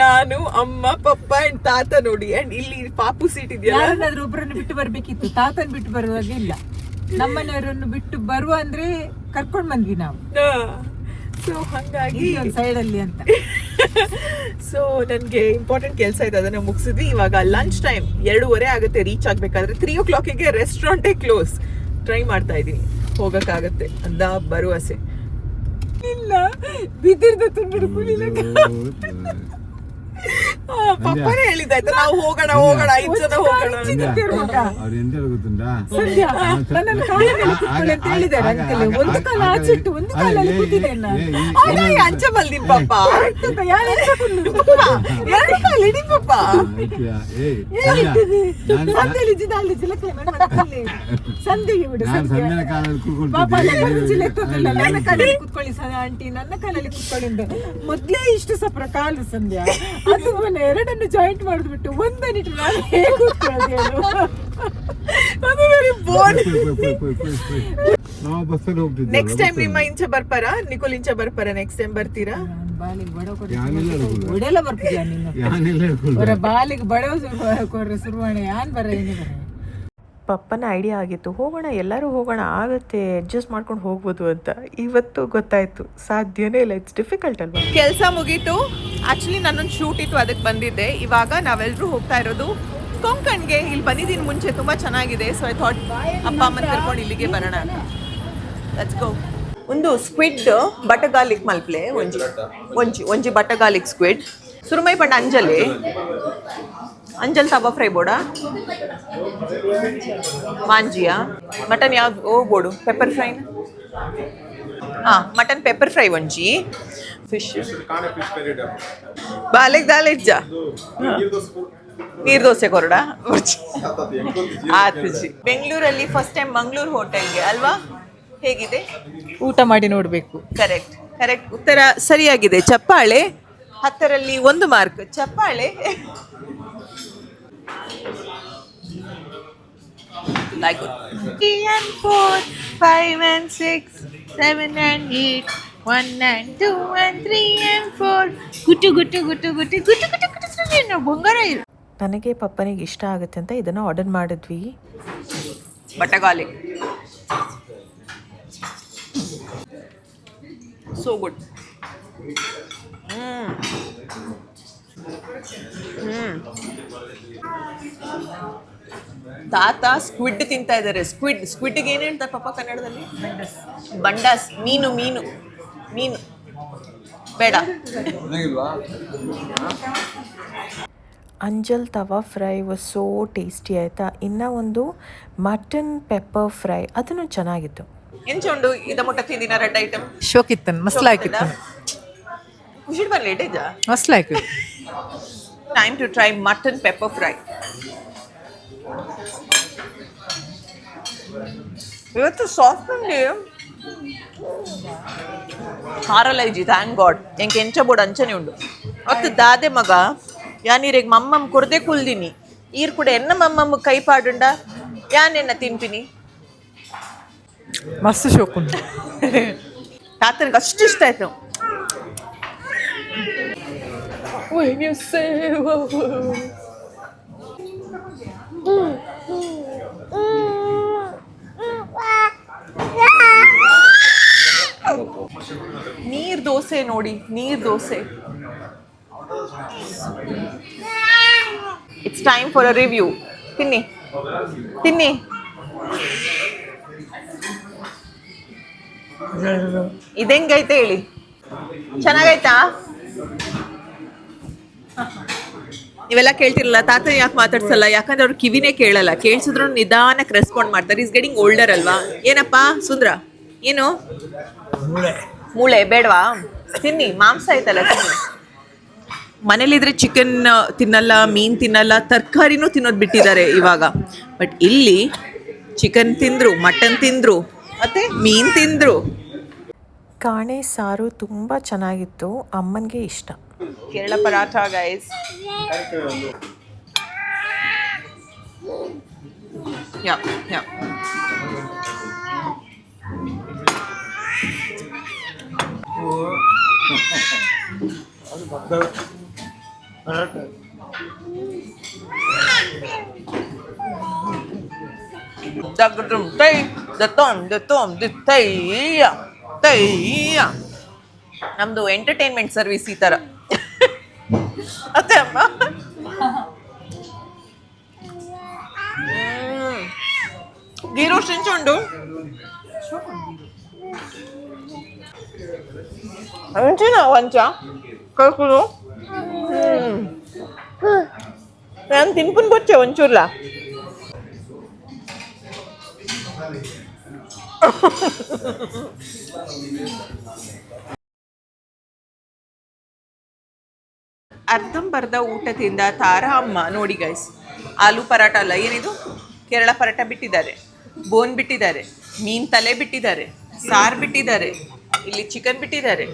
ನಾನು, ಅಮ್ಮ, ಪಪ್ಪ ಅಂಡ್ ತಾತ ನೋಡಿ. ಅಂಡ್ ಇಲ್ಲಿ ಪಾಪು ಸೀಟ್ ಇದೆಯಲ್ಲ, ಯಾರನ್ನಾದ್ರೂ ಒಬ್ಬರನ್ನು ಬಿಟ್ಟು ಬರ್ಬೇಕಿತ್ತು, ತಾತನ್ ಬಿಟ್ಟು ಬರುವಾಗ ಇಲ್ಲ. ನಮ್ಮನೆಯವರನ್ನು ಬಿಟ್ಟು ಬರುವ ಅಂದ್ರೆ ಕರ್ಕೊಂಡ್ ಬಂದ್ವಿ ನಾವು. ಸೊ ಹಾಗಾಗಿ ಸೈಡ್ ಅಲ್ಲಿ ಅಂತ. ಸೊ ನನಗೆ ಇಂಪಾರ್ಟೆಂಟ್ ಕೆಲಸ ಇದೆ, ಅದನ್ನ ಮುಗಿಸಿದ್ವಿ. ಇವಾಗ ಲಂಚ್ ಟೈಮ್ 2:30 ಆಗುತ್ತೆ ರೀಚ್ ಆಗ್ಬೇಕಾದ್ರೆ. 3 o'clock ರೆಸ್ಟೋರೆಂಟೇ ಕ್ಲೋಸ್. ಟ್ರೈ ಮಾಡ್ತಾ ಇದ್ದೀನಿ, ಹೋಗಕ್ಕಾಗತ್ತೆ ಅಂತ ಭರವಸೆ ಇಲ್ಲ. ಬಿದ್ದಿರ್ದ ತುಂಬಿಡು ಕುಲಿಲ. ಪಪ್ಪನೇ ಹೇಳಿದ್ದಾಯ್ತು, ನಾವು ಹೋಗೋಣ 5 ಜನ ಹೋಗೋಣ. ಅವ್ರು ಎಂತ ಗೊತ್ತುಂಟಾ, ಸಂಧ್ಯಾ ನನ್ನನ್ನು ಕಾಲಲ್ಲಿ ಕೂತ್ಕೊಳ್ಳಿ ಅಂತ ಹೇಳಿದ್ದಾರೆ ಅಂಕಲ್. ಒಂದು ಕಾಲ ಆಚಿಟ್ಟು ಒಂದು ಕಾಲಲ್ಲಿ ಕೂತಿದ್ದೇನೆ. ಅಂಚೆ ಮಲ್ದಿನ್ ಪಪ್ಪ, ಎರಡು ಕಾಲು ಇಡಿ ಪಪ್ಪ. ಸಂಧ್ಯಲಿ ಜಿದಾಲಿ ಜಿಲಕ್ಕೆ ಸಂಧ್ಯಗೆ ಬಿಡು. ಪಾಪ ಜಿಲೆ ತೊಂದಿಲ್ಲ, ನನ್ನ ಕಾಲಲ್ಲಿ ಕೂತ್ಕೊಳ್ಳಿ ಆಂಟಿ, ನನ್ನ ಕಾಲಲ್ಲಿ ಕೂತ್ಕೊಳ್ಳಿ ಅಂತ. ಮೊದ್ಲೇ ಇಷ್ಟು ಸಪ್ರ ಕಾಲು ಸಂಧ್ಯಾ, ಅದು 2 ಜಾಯಿಂಟ್ ಮಾಡಿದ್ಬಿಟ್ಟು 1 minute ನಾನು ಹೇಗೆ ಕೂತ್ಕೊಳ್ಳೋದು ಹೇಳು. ಅದು ವೆರಿ ಬೋರ್. ನಾವು ಬಸ್ಸಲ್ಲಿ ಹೋಗ್ತಿದ್ವಿ. ನೆಕ್ಸ್ಟ್ ಟೈಮ್ ನಿಮ್ಮ ಇಂಚೆ ಬರ್ಪಾರ, ನಿಕೋಲ್ ಇಂಚೆ ಬರ್ಪಾರ. ನೆಕ್ಸ್ಟ್ ಟೈಮ್ ಬರ್ತೀರಾ? ಬಾಲಿಗೆ ಬಡವ ಒಡೆಲ್ಲ ಬರ್ತಿದ್ಯಾ ನೀನು? ಬಾಲಿಗೆ ಬಡವ ಕೊರ್ರೆ ಸುರುವಾಣೆ ಯಾನ್ ಬರ ಏನೇ ಬರ. ಪಪ್ಪನ ಐಡಿಯಾ ಆಗಿತ್ತು, ಹೋಗೋಣ ಎಲ್ಲರೂ ಹೋಗೋಣ, ಆಗುತ್ತೆ, ಅಡ್ಜಸ್ಟ್ ಮಾಡ್ಕೊಂಡು ಹೋಗ್ಬೋದು ಅಂತ. ಇವತ್ತು ಗೊತ್ತಾಯಿತು ಸಾಧ್ಯನೇ ಇಲ್ಲ. ಇಟ್ಸ್ ಡಿಫಿಕಲ್ಟ್ ಅಲ್ವಾ. ಕೆಲಸ ಮುಗೀತು. ಆ್ಯಕ್ಚುಲಿ ನನ್ನೊಂದು ಶೂಟ್ ಇತ್ತು, ಅದಕ್ಕೆ ಬಂದಿದ್ದೆ. ಇವಾಗ ನಾವೆಲ್ಲರೂ ಹೋಗ್ತಾ ಇರೋದು ಕೊಂಕಣ್ಗೆ. ಇಲ್ಲಿ ಬಂದಿದ್ದೀನಿ ಮುಂಚೆ, ತುಂಬ ಚೆನ್ನಾಗಿದೆ. ಸೊ ಐ ಥಾಟ್ ಅಪ್ಪ ಅಮ್ಮನ ಕರ್ಕೊಂಡು ಇಲ್ಲಿಗೆ ಬರೋಣ ಅಂತ. Let's go. ಒಂದು ಸ್ಕ್ವಿಡ್ ಬಟಗಾಲಿಕ್ ಮಲ್ಪ್ಲೆ ಒಂಜಿ ಬಟಗಾಲಿಕ್ ಸ್ಕ್ವಿಡ್ ಸುರುಮೈ ಪಂಡ ಅಂಜಲ್ ತವ ಫ್ರೈ ಬೋಡಾ ಮಾಂಜಿಯಾ ಮಟನ್ ಯಾವ್ದು ಓ ಬೋಡು pepper fry mutton pepper fry ಒಂಜಿ ಫಿಶ್ ಬಾಲೆಗ್ ದಾಲೆಜ್ಜ ನೀರ್ ದೋಸೆ ಕೊರಡ ಆತುಜಿ. ಬೆಂಗಳೂರಲ್ಲಿ ಫಸ್ಟ್ ಟೈಮ್ ಮಂಗಳೂರು ಹೋಟೆಲ್ಗೆ ಅಲ್ವಾ? ಹೇಗಿದೆ? ಊಟ ಮಾಡಿ ನೋಡ್ಬೇಕು. ಕರೆಕ್ಟ್ ಉತ್ತರ ಸರಿಯಾಗಿದೆ. ಚಪ್ಪಾಳೆ. 10ರಲ್ಲಿ 1 ಮಾರ್ಕ್. ಚಪ್ಪಾಳೆ. Like 3 and 4, 5 and 6, 7 and 8, 1 and 2 and 3 and 4. ಗುಟ್ಟು ಗುಟ್ಟು ಗುಟ್ಟು ಗುಟ್ಟು ಗುಟ್ಟು ಗುಟ್ಟು ಗುಟ್ಟು ಬಂಗಾರ. ನನಗೆ ಪಪ್ಪನಿಗೆ ಇಷ್ಟ ಆಗುತ್ತೆ ಅಂತ ಇದನ್ನು ಆರ್ಡರ್ ಮಾಡಿದ್ವಿ. ಬಟಗಾಲಿ ಸೋ ಗುಡ್. ತಾತ ಸ್ಕ್ವಿಡ್ ತಿಂತಾ ಇದ್ದಾರೆ. ಸ್ಕ್ವಿಡ್ಗೆ ಏನು ಹೇಳ್ತಾರೆ ಪಾಪ ಕನ್ನಡದಲ್ಲಿ? ಬಂಡಾಸ್. ಮೀನು ಮೀನು ಮೀನು ಬೇಡ. ಅಂಜಲ್ ತವಾ ಫ್ರೈ ವಾಸ್ ಸೋ ಟೇಸ್ಟಿ ಆಯಿತಾ. ಇನ್ನು ಒಂದು ಮಟನ್ ಪೆಪ್ಪರ್ ಫ್ರೈ ಅದನ್ನು ಚೆನ್ನಾಗಿತ್ತು. ಎಂಚುಂಡು ಇದ ಮುಟ್ಟ ತಿಂದಿನ ರೆಡ್ ಐಟಮ್ ಶೋಕಿತ್ತನ್ ಮಸ್ಲಾಯ್ಕಿತ್ತು. ಖುಷಿ ಬರ್ಲಿ ಇಟ್ಟಿದ್ದ ಮಸ್ಲಾಯ್ಕಿತ್ತು. Time to try mutton pepper fry. ಇವತ್ತು ಸಾಫ್ಟ್ ಉಂಡಿ ಹಾರಲೈಜಿ ಥ್ಯಾಂಕ್ ಗಾಡ್. ಎಂಗೆ ಎಂಚ ಬೋರ್ಡ್ ಅಂಚನೆ ಉಂಡು. ಅವತ್ತು ದಾದೆ ಮಗ ಯಾನೀರಿಗೆ ಮಮ್ಮಮ್ಮ ಕುರ್ದೆ ಕುಲ್ದಿನಿ ಈರ್ ಕೂಡ ಎನ್ನ ಮಮ್ಮಮ್ಮ ಕೈ ಪಾಡುಂಡ ಯಾನೆನ್ನ ತಿಂಪಿನಿ. ಮಸ್ತ್ ಶೋಕ್ ಉಂಟು. ತಾತನಿಗೆ ಅಷ್ಟು ಇಷ್ಟ ಆಯ್ತು. ನೀರ್ ದೋಸೆ ನೋಡಿ, ನೀರ್ dosa. It's time for a review. ತಿನ್ನಿ ತಿನ್ನಿ. ಇದೆಂಗೈತೆ ಹೇಳಿ? ಚೆನ್ನಾಗೈತಾ? ನೀವೆಲ್ಲ ಕೇಳ್ತಿರಲ್ಲ ತಾತ ಯಾಕೆ ಮಾತಾಡ್ಸಲ್ಲ? ಯಾಕಂದ್ರೆ ಅವ್ರು ಕಿವಿನೇ ಕೇಳಲ್ಲ. ಕೇಳಿಸಿದ್ರು ನಿಧಾನಕ್ಕೆ ರೆಸ್ಪಾಂಡ್ ಮಾಡ್ತಾರೆ. ಈಸ್ ಗೆಟಿಂಗ್ ಓಲ್ಡರ್ ಅಲ್ವಾ? ಏನಪ್ಪ ಸುಂದ್ರ, ಏನು ಮೂಳೆ ಬೇಡವಾ? ತಿನ್ನಿ, ಮಾಂಸ ಆಯ್ತಲ್ಲ ತಿನ್ನಿ. ಮನೇಲಿದ್ರೆ ಚಿಕನ್ ತಿನ್ನಲ್ಲ, ಮೀನು ತಿನ್ನಲ್ಲ, ತರಕಾರಿನೂ ತಿನ್ನೋದು ಬಿಟ್ಟಿದ್ದಾರೆ ಇವಾಗ. ಬಟ್ ಇಲ್ಲಿ ಚಿಕನ್ ತಿಂದ್ರು, ಮಟನ್ ತಿಂದ್ರು, ಮತ್ತೆ ಮೀನು ತಿಂದ್ರು. ಕಾಣೆ ಸಾರು ತುಂಬ ಚೆನ್ನಾಗಿತ್ತು, ಅಮ್ಮನಿಗೆ ಇಷ್ಟ. ಕೇರಳ ಪರಾಠ ಗೈಸ್. ಯಾ ಯಾ ನಮ್ದು ಎಂಟರ್ಟೈನ್ಮೆಂಟ್ ಸರ್ವಿಸ್ ಈ ತರ. ಅತ್ತೆ ಅಮ್ಮ ಗೀ ರೋಸ್ಟ್ ಎಂಚುಂಡು? ಅಂಚಿನ ವಂಚ ಕಳ್ಕುದು ನಾನು ತಿನ್ಪುನ್ ಬೊಚ್ಚೆ ಒಂಚೂರ್ಲ. ಅರ್ಧಂಬರ್ಧ ಊಟದಿಂದ ತಾರಾ ಅಮ್ಮ ನೋಡಿ ಗೈಸ್, ಆಲೂ ಪರಾಟ ಅಲ್ಲ ಏನಿದು ಕೇರಳ ಪರಾಟ ಬಿಟ್ಟಿದ್ದಾರೆ, ಬೋನ್ ಬಿಟ್ಟಿದ್ದಾರೆ, ಮೀನ್ ತಲೆ ಬಿಟ್ಟಿದ್ದಾರೆ, ಸಾರು ಬಿಟ್ಟಿದ್ದಾರೆ, ಇಲ್ಲಿ ಚಿಕನ್ ಬಿಟ್ಟಿದ್ದಾರೆ.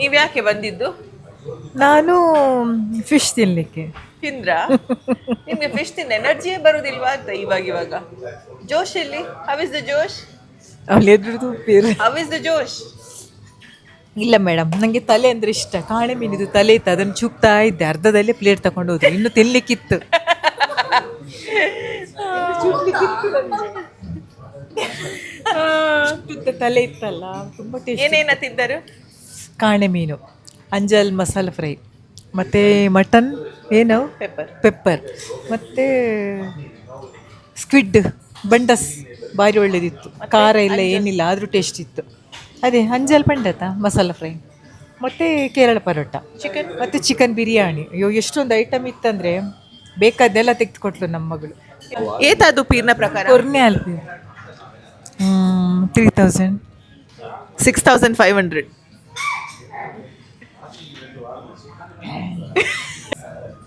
ನೀವು ಯಾಕೆ ಬಂದಿದ್ದು? ನಾನು ಫಿಶ್ ತಿನ್ಲಿಕ್ಕೆ. ತಿಂದ್ರ? ನಿಮ್ಗೆ ಫಿಶ್ ತಿಂದ ಎನರ್ಜಿಯೇ ಬರುದಿಲ್ವಾ ಅಂತ ಇವಾಗ ಜೋಶ್ ಎಲ್ಲಿ? ಹೌ ಇಸ್ ದ ಜೋಶ್? ಹೌ ಇಸ್ ದ ಜೋಶ್? ಇಲ್ಲ ಮೇಡಮ್, ನನಗೆ ತಲೆ ಅಂದ್ರೆ ಇಷ್ಟ. ಕಾಣೆ ಮೀನಿದು ತಲೆ ಇತ್ತು, ಅದನ್ನು ಚುಪ್ತಾ ಇದ್ದೆ. ಅರ್ಧದಲ್ಲೇ ಪ್ಲೇಟ್ ತಗೊಂಡು ಹೋದ್ರು, ಇನ್ನು ತಿನ್ಲಿಕ್ಕಿತ್ತು. ತಲೆ ಇತ್ತಲ್ಲ, ತುಂಬ ಟೇಸ್ಟ್. ಏನೇನ ತಿಂದರು? ಕಾಣೆ ಮೀನು, ಅಂಜಲ್ ಮಸಾಲ ಫ್ರೈ, ಮತ್ತು ಮಟನ್ ಏನು ಪೆಪ್ಪರ್, ಮತ್ತು ಸ್ಕ್ವಿಡ್ ಬಂಡಸ್ ಭಾರಿ ಒಳ್ಳೇದಿತ್ತು. ಖಾರ ಇಲ್ಲ ಏನಿಲ್ಲ, ಆದರೂ ಟೇಸ್ಟ್ ಇತ್ತು. ಅದೇ ಅಂಜಲ್ ಬಂಡತ ಮಸಾಲ ಫ್ರೈ, ಮತ್ತು ಕೇರಳ ಪರೋಟ, ಚಿಕನ್, ಮತ್ತು ಚಿಕನ್ ಬಿರಿಯಾನಿ. ಅಯ್ಯೋ ಎಷ್ಟೊಂದು ಐಟಮ್ ಇತ್ತಂದರೆ ಬೇಕಾದ್ದೆಲ್ಲ ತೆಗೆದುಕೊಟ್ಲು ನಮ್ಮ ಮಗಳು. ಏತದು ಪೀರ್ನ ಪ್ರಕಾರ? ಕೊರ್ನೆ ಅಲ್ಪಿ 3000 6500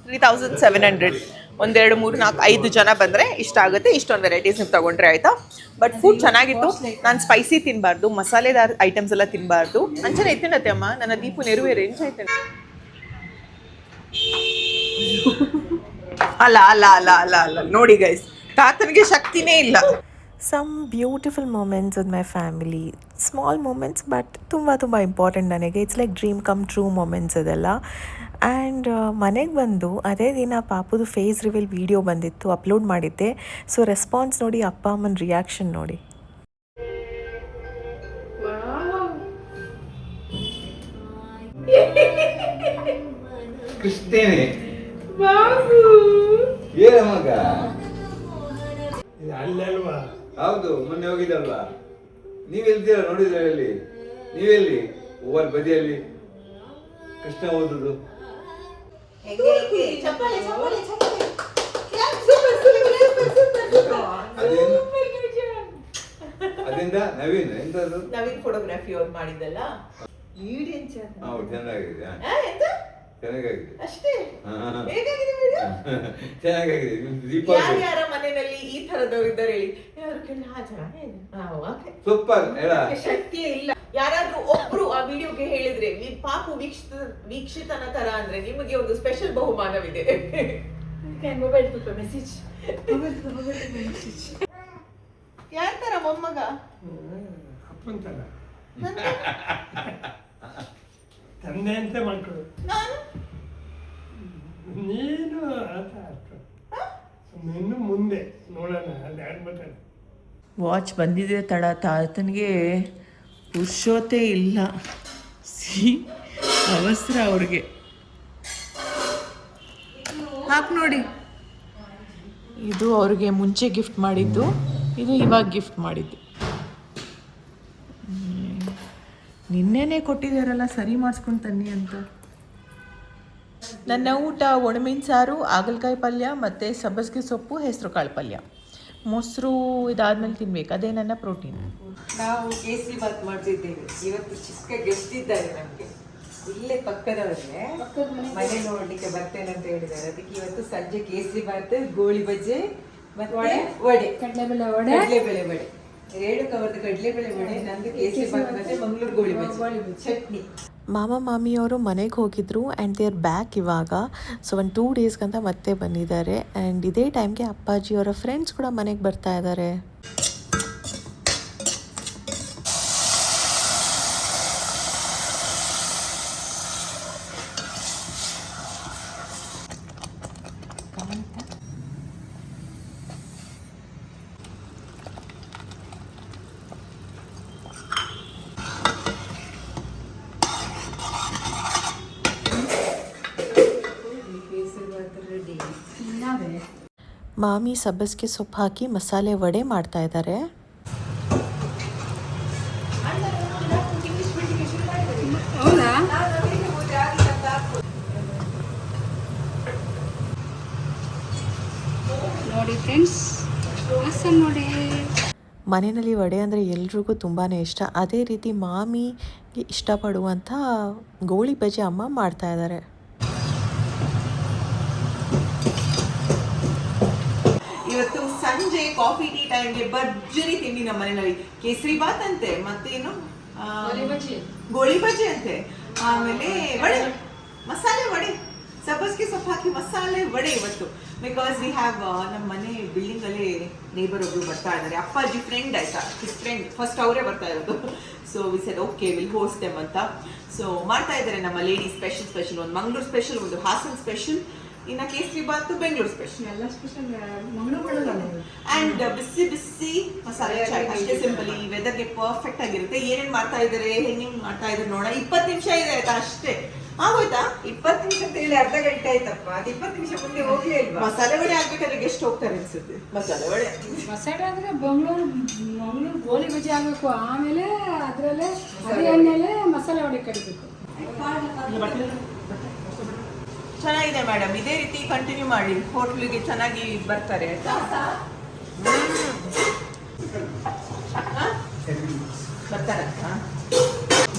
3700. 1 2 3 4 5 ಜನ ಬಂದರೆ ಇಷ್ಟ ಆಗುತ್ತೆ. ಇಷ್ಟೊಂದು ವೆರೈಟೀಸ್ ನೀವು ತೊಗೊಂಡ್ರೆ ಆಯಿತಾ. ಬಟ್ ಫುಡ್ ಚೆನ್ನಾಗಿತ್ತು. ನಾನು ಸ್ಪೈಸಿ ತಿನ್ನಬಾರ್ದು, ಮಸಾಲೆದಾರ್ ಐಟಮ್ಸ್ ಎಲ್ಲ ತಿನ್ನಬಾರ್ದು. ಅಂಚನೆ ಎತ್ತಿನತ್ತೆ ಅಮ್ಮ, ನನ್ನ ದೀಪು ನೆರುವೇರು ಎಂಚ ಐತೆ. ಅಲ್ಲ ಅಲ್ಲ ಅಲ್ಲ ಅಲ್ಲ ಅಲ್ಲ ನೋಡಿ ಗೈಸ್, ತಾತನಿಗೆ ಶಕ್ತಿನೇ ಇಲ್ಲ. Some beautiful moments with my family. Small moments but ತುಂಬ ಇಂಪಾರ್ಟೆಂಟ್ ನನಗೆ. It's like dream come true moments ಅದೆಲ್ಲ. ಆ್ಯಂಡ್ ಮನೆಗೆ ಬಂದು ಅದೇ ದಿನ ಪಾಪುದು ಫೇಸ್ ರಿವೀಲ್ ವಿಡಿಯೋ ಬಂದಿತ್ತು, ಅಪ್ಲೋಡ್ ಮಾಡಿದ್ದೆ. ಸೊ ರೆಸ್ಪಾನ್ಸ್ ನೋಡಿ, ಅಪ್ಪ ಅಮ್ಮನ ರಿಯಾಕ್ಷನ್ ನೋಡಿ. ಕೃಷ್ಣೇನೆ ಬಾಬು ಏನ ಮಗ ಅಲ್ಲಲ್ವಾ? ಹೌದು, ಮೊನ್ನೆ ಹೋಗಿದ್ದಲ್ವಾ? ನೀವೆಲ್ತೀರ ನೋಡಿದ್ರ ಅಲ್ಲಿ? ನೀವೆಲ್ಲಿ? ಓವರ್ ಬದಿಯಲ್ಲಿ ಕೃಷ್ಣ ಓದುದು. ಚಪ್ಪಾಳೆ ಅದರಿಂದ ನವೀನ್ ಎಂತದ್ದು? ನವೀನ್ ಫೋಟೋಗ್ರಫಿ ಅವ್ರು ಮಾಡಿದ್ದಲ್ಲ. ಹೌದು, ಚೆನ್ನಾಗಿದೆ. ಚೆನ್ನಾಗಿದೆ ಅಷ್ಟೇ ಹಾ. ಹೇಗಾಗಿದೆ video? ಚೆನ್ನಾಗಿದೆ. ದೀಪಾವಳಿ ಯಾರ ಮನೆಯಲ್ಲಿ ಈ ತರದವ್ರು ಇದ್ದಾರೆ ಹೇಳಿ? ಯಾರು ಕೇಳಿ ಚೆನ್ನಾಗಿದೆ. ಸೂಪರ್ ಹೇಳ. ಶಕ್ತಿಯೇ ಇಲ್ಲ. ಯಾರಾದ್ರೂ ಒಬ್ರು ಆ ವಿಡಿಯೋಗೆ ಹೇಳಿದ್ರೆ ನೀವು ಪಾಪು ವೀಕ್ಷಿತನ ತರ ಅಂದ್ರೆ ನಿಮಗೆ ಒಂದು ಸ್ಪೆಷಲ್ ಬಹುಮಾನವಿದೆ. ಮೊಬೈಲ್ ಮೆಸೇಜ್ ಯಾರ ತರ ಮೊಮ್ಮಗ? ಅಪ್ಪನ ತರ ತಂದೆ ಅಂತ ಮಕ್ಕಳು. ನಾನು ನೀನು ಆತ ಇನ್ನು ಮುಂದೆ ನೋಡೋಣ. ಅದು ಆಡ್ಬೇಕಾದ್ರೆ ವಾಚ್ ಬಂದಿದೆ ತಡ, ತಾತನಿಗೆ ಪುರುಷೋತೆ ಇಲ್ಲ. ಅವಸರ ಅವ್ರಿಗೆ. ಹಾಕ್ ನೋಡಿ, ಇದು ಅವ್ರಿಗೆ ಮುಂಚೆ ಗಿಫ್ಟ್ ಮಾಡಿದ್ದು, ಇದು ಇವಾಗ ಗಿಫ್ಟ್ ಮಾಡಿದ್ದು. ನಿನ್ನೆನೆ ಕೊಟ್ಟಿದ್ದಾರಲ್ಲ, ಸರಿ ಮಾಡಿಸ್ಕೊಂಡು ತನ್ನಿ ಅಂತ. ನನ್ನ ಊಟ ಒಣಮೀನು ಸಾರು, ಹಾಗಲಕಾಯಿ ಪಲ್ಯ ಮತ್ತು ಸಬ್ಬಸಿಗೆ ಸೊಪ್ಪು, ಹೆಸರು ಕಾಳು ಪಲ್ಯ, ಮೊಸರು ಇದಾದ್ಮೇಲೆ ತಿನ್ಬೇಕು. ಅದೇ ನನ್ನ ಪ್ರೋಟೀನ್. ನಾವು ಕೇಸರಿ ಬಾತ್ ಮಾಡ್ತಿದ್ದೇವೆ. ಇವತ್ತು ಚಿಕ್ಕ ಗೆಸ್ಟ್ ಇದ್ದಾರೆ ನಮ್ಗೆ, ಇಲ್ಲೇ ಪಕ್ಕದವರೇ ಮನೆ ನೋಡ್ಲಿಕ್ಕೆ ಬರ್ತೇನೆ ಅಂತ ಹೇಳಿದ್ದಾರೆ. ಅದಕ್ಕೆ ಇವತ್ತು ಸಂಜೆ ಕೇಸರಿ ಬಾತ್, ಗೋಳಿ ಬಜ್ಜೆ ಮತ್ತೆ ವಡೆ, ಕಡಲೆಬೇಳೆ ವಡೆ, 2 ಕವರ್ದು ಕಡಲೆಬೇಳೆ ವಡೆ, ನಂದು ಕೇಸರಿ ಬಾತ್ ಮತ್ತೆ ಮಂಗಳೂರು ಗೋಳಿ ಬಜ್ಜೆ ಚಟ್ನಿ. ಮಾಮ ಮಾಮಿಯವರು ಮನೆಗೆ ಹೋಗಿದ್ರು ಆ್ಯಂಡ್ ದೇ ಆರ್ ಬ್ಯಾಕ್ ಇವಾಗ. ಸೊ ಒಂದು 2 ಡೇಸ್ಗಂತ ಮತ್ತೆ ಬಂದಿದ್ದಾರೆ. ಆ್ಯಂಡ್ ಇದೇ ಟೈಮ್ಗೆ ಅಪ್ಪಾಜಿಯವರ ಫ್ರೆಂಡ್ಸ್ ಕೂಡ ಮನೆಗೆ ಬರ್ತಾ ಇದ್ದಾರೆ. ಮಾಮಿ ಸಬ್ಬಸಿಗೆ ಸೊಪ್ಪು ಹಾಕಿ ಮಸಾಲೆ ವಡೆ ಮಾಡ್ತಾ ಇದ್ದಾರೆ. ನೋಡಿ ಫ್ರೆಂಡ್ಸ್, ಮಸಾಲೆ ನೋಡಿ. ಮನೆಯಲ್ಲಿ ವಡೆ ಅಂದರೆ ಎಲ್ರಿಗೂ ತುಂಬಾ ಇಷ್ಟ. ಅದೇ ರೀತಿ ಮಾಮಿಗೆ ಇಷ್ಟಪಡುವಂಥ ಗೋಳಿ ಬಜ್ಜಿ ಅಮ್ಮ ಮಾಡ್ತಾ ಇದ್ದಾರೆ. ಇವತ್ತು ಸಂಜೆ ಕಾಫಿ ಟೀ ಟೈಮ್ಗೆ ಭರ್ಜರಿ ತಿಂಡಿ ನಮ್ಮ ಮನೆಯಲ್ಲಿ. ಕೇಸರಿ ಬಾತ್ ಅಂತೆ, ಮತ್ತೇನು ಗೋಳಿ ಬಜ್ಜಿ ಅಂತೆ, ಆಮೇಲೆ ವಡೆ, ಮಸಾಲೆ ವಡೆ, ಸಬ್ಬಸಿಗೆ ಸೊಪ್ಪು ಹಾಕಿ ಮಸಾಲೆ ವಡೆ ಇವತ್ತು. ಬಿಕಾಸ್ ವಿ ಹ್ಯಾವ್ ನಮ್ಮ ಮನೆ ಬಿಲ್ಡಿಂಗ್ ಅಲ್ಲಿ ನೇಬರ್ ಒಬ್ರು ಬರ್ತಾ ಇದ್ದಾರೆ, ಅಪ್ಪಾಜಿ ಫ್ರೆಂಡ್ ಆಯ್ತಾ, ಹಿಸ್ ಫ್ರೆಂಡ್ ಫಸ್ಟ್ ಅವರೇ ಬರ್ತಾ ಇರೋದು. So we said okay will host them ಅಂತ. ಸೊ ಮಾಡ್ತಾ ಇದ್ದಾರೆ ನಮ್ಮ ಲೇಡಿ ಸ್ಪೆಷಲ್, ಒಂದು ಮಂಗಳೂರು ಸ್ಪೆಷಲ್, ಒಂದು ಹಾಸನ್ ಸ್ಪೆಷಲ್, ಇನ್ನ ಕೇಸರಿ ಬಾತ್ ಬೆಂಗಳೂರು ಸ್ಪೆಷಲ್, ಎಲ್ಲ ಸ್ಪೆಷಲ್ ಅಂಡ್ ಬಿಸಿ ಬಿಸಿ ಮಸಾಲೆ ಚಾಯ್. ಅಷ್ಟೇ ಸಿಂಪಲ್. ಈ ವೆದರ್ಗೆ ಪರ್ಫೆಕ್ಟ್ ಆಗಿರುತ್ತೆ. ಏನೇನ್ ಮಾಡ್ತಾ ಇದಾರೆ, ಹೆಂಗೆ ಮಾಡ್ತಾ ಇದಾರೆ ನೋಡ. 20 ನಿಮಿಷ ಇದೆ ಆಯ್ತಾ, ಅಷ್ಟೇ ಆಗೋಯ್ತಾ? 20 ನಿಮಿಷ ಅಂತ ಹೇಳಿ ಅರ್ಧ ಗಂಟೆ ಆಯ್ತಪ್ಪ. ಅದು 20 ನಿಮಿಷ ಮುಂದೆ ಹೋಗ್ಲೇ ಇಲ್ವಾ? ಮಸಾಲೆ ವಡೆ ಆಗ್ಬೇಕಾದ್ರೆ ಗೆಸ್ಟ್ ಹೋಗ್ತಾರೆ ಅನ್ಸುತ್ತೆ. ಮಸಾಲೆ ವಡೆ ಅಂದ್ರೆ ಮಂಗಳೂರು ಗೋಳಿ ಬಜ್ಜಿ ಆಗಬೇಕು, ಆಮೇಲೆ ಅದರಲ್ಲೇ ಅದೇ ಎಣ್ಣೆಲೆ ಮಸಾಲೆ ವಡೆ ಕಡಿಬೇಕು. ಚೆನ್ನಾಗಿದೆ ಮೇಡಮ್, ಇದೇ ರೀತಿ ಕಂಟಿನ್ಯೂ ಮಾಡಿ, ಹೋಟ್ಲಿಗೆ ಚೆನ್ನಾಗಿ ಬರ್ತಾರೆ ಆಯ್ತಾ. ಬರ್ತಾರಂತ.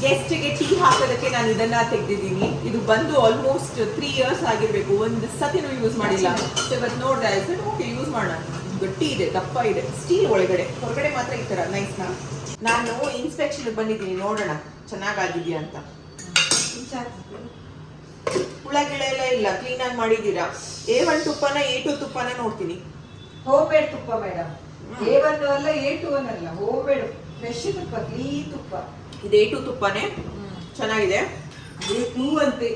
ಗೆಸ್ಟ್ಗೆ ಟೀ ಹಾಕೋದಕ್ಕೆ ನಾನು ಇದನ್ನ ತೆಗೆದಿದ್ದೀನಿ. ಇದು ಬಂದು ಆಲ್ಮೋಸ್ಟ್ 3 years ಆಗಿರ್ಬೇಕು. ಒಂದು ಸತಿನೂ ಯೂಸ್ ಮಾಡಿಲ್ಲ. ಇವತ್ತು ನೋಡಿದೆ ಆಯ್ತು, ಓಕೆ ಯೂಸ್ ಮಾಡೋಣ. ಗಟ್ಟಿ ಇದೆ, ದಪ್ಪ ಇದೆ, ಸ್ಟೀಲ್ ಒಳಗಡೆ, ಹೊರಗಡೆ ಮಾತ್ರ ಈ ತರ ನೈಸ್ನಾ. ನಾನು ಇನ್ಸ್ಪೆಕ್ಷನ್ ಬಂದಿದ್ದೀನಿ, ನೋಡೋಣ ಚೆನ್ನಾಗಾಗಿದೆಯಾ ಅಂತ. ಹುಳ ಗಿಳ ಎಲ್ಲ ಇಲ್ಲ, ಕ್ಲೀನ್ ಆಗಿ ಮಾಡಿದ್ದೀರಾ. A1 ತುಪ್ಪನ A2 ತುಪ್ಪನ ನೋಡ್ತೀನಿ. ಹೋಮ್ ಮೇಡ್ ತುಪ್ಪ ಮೇಡಮ್, A1 ಅಲ್ಲ A2 ಅಲ್ಲ, ಹೋಮ್ ಮೇಡ್ ಫ್ರೆಶ್ ತುಪ್ಪ, ಕ್ಲೀನ್ ತುಪ್ಪ. ಇದು A2 ತುಪ್ಪನೇ, ಚೆನ್ನಾಗಿದೆ. A2 ಅಂತೆ,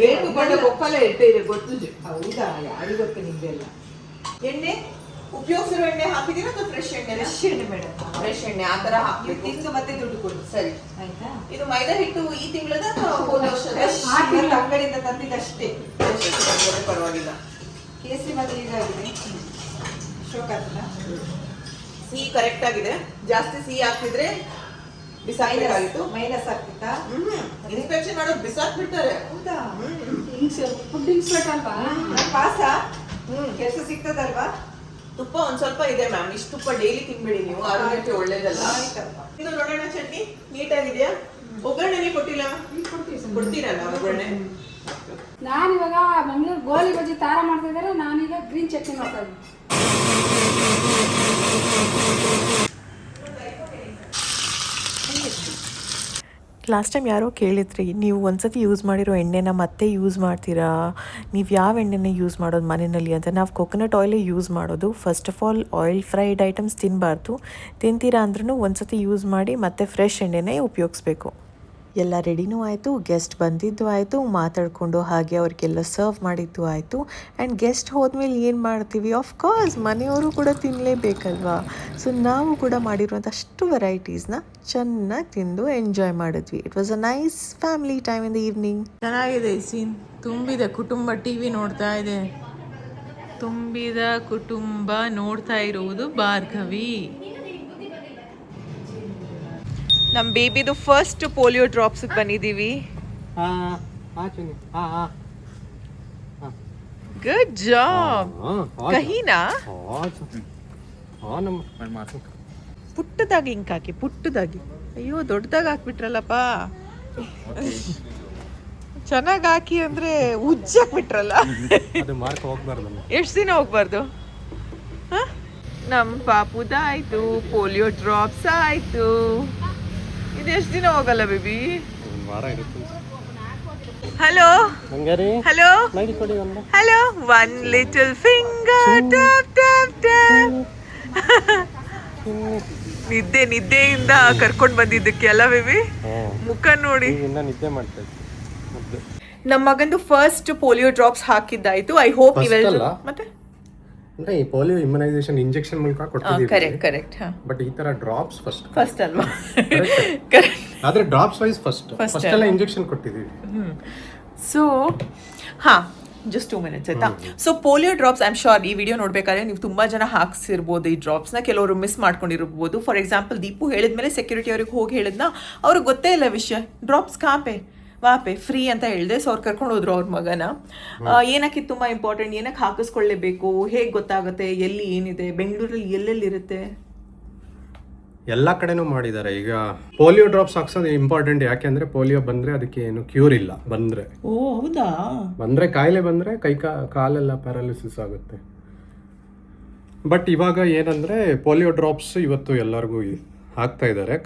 A2 ಬಣ್ಣ ಒಪ್ಪಲ್ಲ ಎಟ್ಟೆ ಇದೆ ಗೊತ್ತು. ಹೌದಾ? ಯಾರಿಗೆ ಗೊತ್ತು ನಿಮ್ದೆಲ್ಲ. ಎಣ್ಣೆ ಉಪಯೋಗಿಸಿರೋ ಎಣ್ಣೆ ಹಾಕಿದೀರಾ ಅಥವಾ ಫ್ರೆಶ್ ಎಣ್ಣೆ? ಫ್ರೆಶ್ ಎಣ್ಣೆ ಮೇಡಮ್, ಫ್ರೆಶ್ ಎಣ್ಣೆ ಆ ತರ ಹಾಕ್ಬೇಕು. ತಿಂದು ಮತ್ತೆ ದುಡ್ಡು ಕೊಡು. ಸರಿ. ಆಯ್ತಾ? ಇದು ಮೈದಾ ಹಿಟ್ಟು ಈ ತಿಂಗಳದ ಅಥವಾ ಹೋದ ವರ್ಷದ? ಫ್ರೆಶ್ ಅಂಗಡಿಯಿಂದ ತಂದಿದ್ದಷ್ಟೇ. ಪರವಾಗಿಲ್ಲ. ಕೇಸರಿ ಬಂದು ಇದಾಗಿದೆ, ಶೋಕ್ ಆಗ್ತದ. ಸಿಹಿ ಕರೆಕ್ಟ್ ಆಗಿದೆ. ಜಾಸ್ತಿ ಸಿಹಿ ಹಾಕಿದ್ರೆ ಬಿಸಾಕಬೇಕಾಗಿತ್ತು. ಮೈನಸ್ ಆಗ್ತಿತ್ತಾ? ಇನ್ಸ್ಪೆಕ್ಷನ್ ಮಾಡೋದು ಬಿಸಾಕ್ ಬಿಡ್ತಾರೆ. ಹೌದಾ? ಫುಡ್ ಇನ್ಸ್ಪೆಕ್ಟರ್ ಅಲ್ವಾ? ಪಾಸ ಕೆಲಸ ಸಿಗ್ತದಲ್ವಾ? ತುಪ್ಪ ಒಂದ್ ಸ್ವಲ್ಪ ಇದೆ ಮ್ಯಾಮ್. ಇಷ್ಟು ತುಪ್ಪ ಡೈಲಿ ತಿನ್ಬೇಡಿ ನೀವು, ಆರೋಗ್ಯಕ್ಕೆ ಒಳ್ಳೇದಲ್ಲ. ಆಯ್ತಪ್ಪ. ಇದು ನೋಡೋಣ ಚಟ್ನಿ ನೀಟಾಗಿದೆಯಾ? ಒಗ್ಗರಣೆನೇ ಕೊಟ್ಟಿಲ್ಲ. ಕೊಡ್ತೀರಲ್ಲ ಒಗ್ಗರಣೆ? ನಾನಿವಾಗ ಮಂಗಳೂರು ಗೋಲಿ ಬಜ್ಜಿ ತಾರ ಮಾಡ್ತಾ ಇದ್ದಾರೆ, ನಾನೀಗ ಗ್ರೀನ್ ಚಟ್ನಿ ಮಾಡ್ತಾ ಇದ್ದೀನಿ. ಲಾಸ್ಟ್ ಟೈಮ್ ಯಾರೋ ಕೇಳಿದ್ರಿ, ನೀವು ಒಂದ್ಸತಿ ಯೂಸ್ ಮಾಡಿರೋ ಎಣ್ಣೆನ ಮತ್ತೆ ಯೂಸ್ ಮಾಡ್ತೀರಾ, ನೀವು ಯಾವ ಎಣ್ಣೆನ ಯೂಸ್ ಮಾಡೋದು ಮನೆಯಲ್ಲಿ ಅಂತ. ನಾವು ಕೊಕೊನಟ್ ಆಯಿಲೇ ಯೂಸ್ ಮಾಡೋದು. First of all oil fried items ತಿನ್ನಬಾರ್ದು. ತಿಂತೀರಾ ಅಂದ್ರೂ ಒಂದ್ಸತಿ ಯೂಸ್ ಮಾಡಿ ಮತ್ತೆ ಫ್ರೆಶ್ ಎಣ್ಣೆನೇ ಉಪಯೋಗಿಸ್ಬೇಕು. ಎಲ್ಲ ರೆಡಿನೂ ಆಯಿತು, ಗೆಸ್ಟ್ ಬಂದಿದ್ದು ಆಯಿತು, ಮಾತಾಡಿಕೊಂಡು ಹಾಗೆ ಅವ್ರಿಗೆಲ್ಲ ಸರ್ವ್ ಮಾಡಿದ್ದು ಆಯಿತು. ಆ್ಯಂಡ್ ಗೆಸ್ಟ್ ಹೋದ್ಮೇಲೆ ಏನು ಮಾಡ್ತೀವಿ, ಆಫ್ಕೋರ್ಸ್ ಮನೆಯವರು ಕೂಡ ತಿನ್ನಲೇಬೇಕಲ್ವಾ. ಸೊ ನಾವು ಕೂಡ ಮಾಡಿರುವಂಥ ಅಷ್ಟು ವೆರೈಟೀಸ್ನ ಚೆನ್ನಾಗಿ ತಿಂದು ಎಂಜಾಯ್ ಮಾಡಿದ್ವಿ. It was a nice family time in the evening. ಚೆನ್ನಾಗಿದೆ ಈ ಸೀನ್. ತುಂಬಿದ ಕುಟುಂಬ ಟಿ ವಿ ನೋಡ್ತಾ ಇದೆ. ತುಂಬಿದ ಕುಟುಂಬ ನೋಡ್ತಾ ಇರುವುದು ಭಾರ್ಗವಿ. ನಮ್ಮ ಬೇಬಿದು ಫಸ್ಟ್ ಪೋಲಿಯೋ ಡ್ರಾಪ್ಸ್ಗೆ ಬಂದಿದ್ದೀವಿ. Good job. ಕಹಿನಾ ಪುಟ್ಟದಾಗಿ ಇಂಕ್ ಹಾಕಿ, ಪುಟ್ಟದಾಗಿ. ಅಯ್ಯೋ ದೊಡ್ಡದಾಗಿ ಹಾಕ್ಬಿಟ್ರಲ್ಲಪ್ಪ. ಚೆನ್ನಾಗಿ ಹಾಕಿ ಅಂದ್ರೆ ಉಜ್ಜಾಕ್ಬಿಟ್ರಲ್ಲ. ಎಷ್ಟು ದಿನ ಹೋಗ್ಬಾರ್ದು? ನಮ್ಮ ಪಾಪುದಾಯ್ತು, ಪೋಲಿಯೋ ಡ್ರಾಪ್ಸ್ ಆಯ್ತು. ಇದೆಷ್ಟು ದಿನ ಹೋಗಲ್ಲ baby? Hello hello hello. One little finger tap tap tap. ನಿದ್ದೆಯಿಂದ ಕರ್ಕೊಂಡು ಬಂದಿದ್ದಕ್ಕೆ ಅಲ್ಲ ಬೇಬಿ? ಮುಖ ನೋಡಿ. ನಮ್ಮ ಮಗಂದು ಫಸ್ಟ್ ಪೋಲಿಯೋ ಡ್ರಾಪ್ಸ್ ಹಾಕಿದ್ದಾಯ್ತು. ಐ ಹೋಪ್ ನೀವೆಲ್ಲರೂ ಮತ್ತೆ ಅಂದ್ರೆ ಈ ಪೋಲಿಯೋ ಇಮ್ಯುನೈಸೇಷನ್ ಇಂಜೆಕ್ಷನ್ ಮೂಲಕ ಕೊಡ್ತಿದ್ದೀವಿ. ಕರೆಕ್ಟ್. ಬಟ್ ಈ ತರ ಡ್ರಾಪ್ಸ್ ಫಸ್ಟ್ ಅಲ್ವಾ? ಆದ್ರೆ ಡ್ರಾಪ್ಸ್ ವೈಸ್ ಫಸ್ಟ್ ಎಲ್ಲ ಇಂಜೆಕ್ಷನ್ ಕೊಟ್ಟಿದ್ದೀವಿ. ಸೊ ಜಸ್ಟ್ 2 minutes ಆಯ್ತಾ? So polio drops I am sure ಈ ವಿಡಿಯೋ ನೋಡ್ಬೇಕಾದ್ರೆ ನೀವು ತುಂಬಾ ಜನ ಹಾಕ್ಸಿರ್ಬೋದು ಈ ಡ್ರಾಪ್ಸ್ನ. ಕೆಲವರು ಮಿಸ್ ಮಾಡ್ಕೊಂಡಿರ್ಬೋದು. ಫಾರ್ ಎಕ್ಸಾಂಪಲ್ ದೀಪು ಹೇಳಿದ್ಮೇಲೆ ಸೆಕ್ಯೂರಿಟಿ ಅವ್ರಿಗೆ ಹೋಗಿ ಹೇಳಿದ್ನ, ಅವ್ರಿಗೆ ಗೊತ್ತೇ ಇಲ್ಲ ವಿಷಯ. ಡ್ರಾಪ್ಸ್ ಕಾಪೆ ವಾಪೆ ಫ್ರೀ ಅಂತ ಹೇಳಿದೆ. ಸೊ ಅವ್ರು ಕರ್ಕೊಂಡು ಹೋದ್ರು ಅವ್ರ ಮಗನ. ಏನಕ್ಕೆ ತುಂಬ ಇಂಪಾರ್ಟೆಂಟ್, ಏನಕ್ಕೆ ಹಾಕಿಸ್ಕೊಳ್ಳೇಬೇಕು, ಹೇಗೆ ಗೊತ್ತಾಗುತ್ತೆ, ಎಲ್ಲಿ ಏನಿದೆ, ಬೆಂಗಳೂರಲ್ಲಿ ಎಲ್ಲೆಲ್ಲಿರುತ್ತೆ? ಎಲ್ಲ ಕಡೆನೂ ಮಾಡಿದ್ದಾರೆ. ಈಗ ಪೋಲಿಯೋ ಡ್ರಾಪ್ಸ್ ಹಾಕ್ಸೋದು ಇಂಪಾರ್ಟೆಂಟ್. ಯಾಕೆಂದ್ರೆ ಪೋಲಿಯೋ ಬಂದ್ರೆ ಅದಕ್ಕೆ ಏನು ಕ್ಯೂರ್ ಇಲ್ಲ. ಓ ಹೌದಾ? ಕಾಯಿಲೆ ಬಂದ್ರೆ ಕಾಲೆಲ್ಲ ಪ್ಯಾರಾಲಿಸಿಸ್ ಆಗುತ್ತೆ. ಬಟ್ ಇವಾಗ ಏನಂದ್ರೆ ಪೋಲಿಯೋ ಡ್ರಾಪ್ಸ್ ಇವತ್ತು ಎಲ್ಲರಿಗೂ ಹಾಕ್ತಾ ಇದ್ದಾರೆ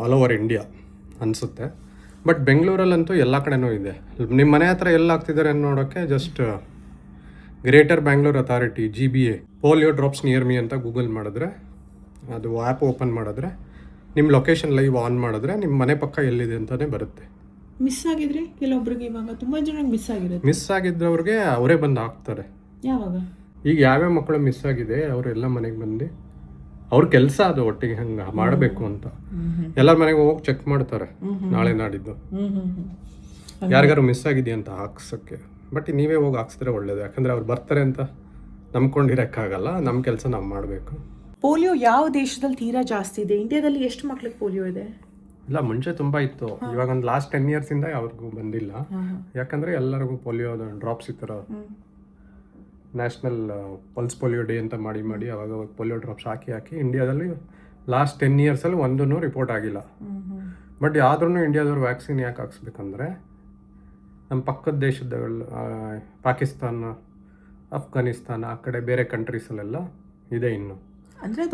ಆಲ್ ಓವರ್ ಇಂಡಿಯಾ ಅನ್ಸುತ್ತೆ. ಬಟ್ ಬೆಂಗಳೂರಲ್ಲಂತೂ ಎಲ್ಲ ಕಡೆನೂ ಇದೆ. ನಿಮ್ಮ ಮನೆ ಹತ್ರ ಎಲ್ಲ ಆಗ್ತಿದ್ದಾರೆ ನೋಡೋಕ್ಕೆ just greater Bangalore authority GBA polio drops near me ಅಂತ ಗೂಗಲ್ ಮಾಡಿದ್ರೆ, ಅದು ಆ್ಯಪ್ ಓಪನ್ ಮಾಡಿದ್ರೆ, ನಿಮ್ಮ ಲೊಕೇಶನ್ ಲೈವ್ ಆನ್ ಮಾಡಿದ್ರೆ ನಿಮ್ಮ ಮನೆ ಪಕ್ಕ ಎಲ್ಲಿದೆ ಅಂತಲೇ ಬರುತ್ತೆ. ಮಿಸ್ ಆಗಿದ್ರೆ ಕೆಲವೊಬ್ರಿಗೆ ಇವಾಗ ತುಂಬ ಜನ ಮಿಸ್ ಆಗಿದ್ದವ್ರಿಗೆ ಅವರೇ ಬಂದು ಹಾಕ್ತಾರೆ. ಯಾವಾಗ? ಈಗ ಯಾವ್ಯಾವ ಮಕ್ಕಳು ಮಿಸ್ ಆಗಿದೆ ಅವರೆಲ್ಲ ಮನೆಗೆ ಬಂದು ಅವ್ರ ಕೆಲಸ ಅದು ಒಟ್ಟಿಗೆ ಹಂಗೆ ಮಾಡಬೇಕು ಅಂತ ಎಲ್ಲರ ಮನೆಗೆ ಹೋಗಿ ಚೆಕ್ ಮಾಡ್ತಾರೆ ನಾಳೆ ನಾಡಿದ್ದು ಯಾರಿಗಾರು ಮಿಸ್ ಆಗಿದೆಯಾ ಅಂತ ಹಾಕ್ಸೋಕ್ಕೆ. ಬಟ್ ನೀವೇ ಹೋಗಿ ಹಾಕ್ಸಿದ್ರೆ ಒಳ್ಳೇದು. ಯಾಕಂದರೆ ಅವ್ರು ಬರ್ತಾರೆ ಅಂತ ನಂಬ್ಕೊಂಡಿರೋಕ್ಕಾಗಲ್ಲ. ನಮ್ಮ ಕೆಲಸ ನಾವು ಮಾಡಬೇಕು. ಪೋಲಿಯೋ ಯಾವ ದೇಶದಲ್ಲಿ ತೀರಾ ಜಾಸ್ತಿ ಇದೆ? ಇಂಡಿಯಾದಲ್ಲಿ ಎಷ್ಟು ಮಕ್ಳಿಗೆ ಪೋಲಿಯೋ ಇದೆ? ಇಲ್ಲ, ಮುಂಚೆ ತುಂಬ ಇತ್ತು. ಇವಾಗ ಒಂದು ಲಾಸ್ಟ್ 10 years ಇಂದ ಅವ್ರಿಗೂ ಬಂದಿಲ್ಲ. ಯಾಕಂದರೆ ಎಲ್ಲರಿಗೂ ಪೋಲಿಯೋ ಡ್ರಾಪ್ಸ್ ಈ ಥರ ನ್ಯಾಷನಲ್ ಪಲ್ಸ್ ಪೋಲಿಯೋ ಡೇ ಅಂತ ಮಾಡಿ ಅವಾಗ ಪೋಲಿಯೋ ಡ್ರಾಪ್ಸ್ ಹಾಕಿ ಇಂಡಿಯಾದಲ್ಲಿ ಲಾಸ್ಟ್ 10 yearsಲ್ಲಿ ಒಂದೂ ರಿಪೋರ್ಟ್ ಆಗಿಲ್ಲ. ಬಟ್ ಆದ್ರೂ ಇಂಡಿಯಾದವ್ರು ವ್ಯಾಕ್ಸಿನ್ ಯಾಕೆ ಹಾಕ್ಸ್ಬೇಕಂದ್ರೆ ನಮ್ಮ ಪಕ್ಕದ ದೇಶದಗಳು ಪಾಕಿಸ್ತಾನ, ಅಫ್ಘಾನಿಸ್ತಾನ, ಆ ಕಡೆ ಬೇರೆ ಕಂಟ್ರೀಸಲ್ಲೆಲ್ಲ ಇದೆ ಇನ್ನು.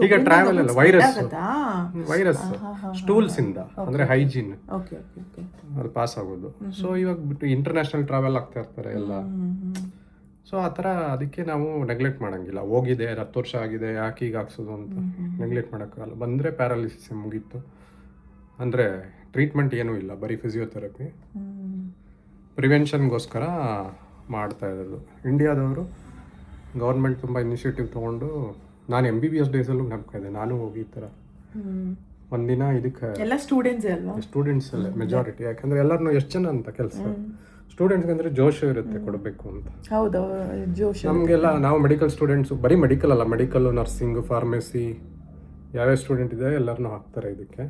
ಈಗ ಟ್ರಾವೆಲ್ ಎಲ್ಲ ವೈರಸ್ ಸ್ಟೂಲ್ಸ್ ಇಂದ ಅಂದ್ರೆ ಹೈಜೀನ್ ಅದು ಪಾಸ್ ಆಗೋದು. ಸೊ ಇವಾಗ ಬಿಟ್ಟು ಇಂಟರ್ನ್ಯಾಷನಲ್ ಟ್ರಾವೆಲ್ ಆಗ್ತಾ ಇರ್ತಾರೆ ಎಲ್ಲ. ಸೊ ಆ ಥರ ಅದಕ್ಕೆ ನಾವು ನೆಗ್ಲೆಕ್ಟ್ ಮಾಡೋಂಗಿಲ್ಲ. ಹೋಗಿದೆ 10 ವರ್ಷ ಆಗಿದೆ ಯಾಕೆ ಈಗ ಹಾಕ್ಸೋದು ಅಂತ ನೆಗ್ಲೆಕ್ಟ್ ಮಾಡೋಕ್ಕಾಗಲ್ಲ. ಬಂದರೆ ಪ್ಯಾರಾಲಿಸಿಸ್ ಮುಗೀತು. ಅಂದರೆ ಟ್ರೀಟ್ಮೆಂಟ್ ಏನೂ ಇಲ್ಲ, ಬರೀ ಫಿಸಿಯೋಥೆರಪಿ ಪ್ರಿವೆನ್ಷನ್ಗೋಸ್ಕರ ಮಾಡ್ತಾ ಇರೋದು. ಇಂಡಿಯಾದವರು ಗೌರ್ಮೆಂಟ್ ತುಂಬ ಇನಿಷಿಯೇಟಿವ್ ತೊಗೊಂಡು ನಾನು MBBS ಡೇಸಲ್ಲೂ ಜ್ಞಾಪಕ ಇದೆ, ನಾನು ಹೋಗಿ ಈ ಥರ ಒಂದಿನ ಇದಕ್ಕೆ ಎಲ್ಲ ಸ್ಟೂಡೆಂಟ್ಸೇ ಅಲ್ವಾ? ಸ್ಟೂಡೆಂಟ್ಸ್ ಅಲ್ಲೇ ಮೆಜಾರಿಟಿ, ಯಾಕಂದರೆ ಎಲ್ಲರನ್ನೂ ಎಷ್ಟು ಜನ ಅಂತ ಕೆಲಸ, ಸ್ಟೂಡೆಂಟ್ಸ್ಗೆ ಅಂದರೆ ಜೋಶ್ ಇರುತ್ತೆ ಕೊಡಬೇಕು ಅಂತ. ಹೌದು, ಜೋಶ್. ನಮಗೆಲ್ಲ ನಾವು ಮೆಡಿಕಲ್ ಸ್ಟೂಡೆಂಟ್ಸು, ಬರೀ ಮೆಡಿಕಲ್ ಅಲ್ಲ, ಮೆಡಿಕಲ್ಲು, ನರ್ಸಿಂಗ್, ಫಾರ್ಮಸಿ ಯಾವ್ಯಾವ ಸ್ಟೂಡೆಂಟ್ ಇದೆ ಎಲ್ಲರನ್ನೂ ಹಾಕ್ತಾರೆ ಇದಕ್ಕೆ.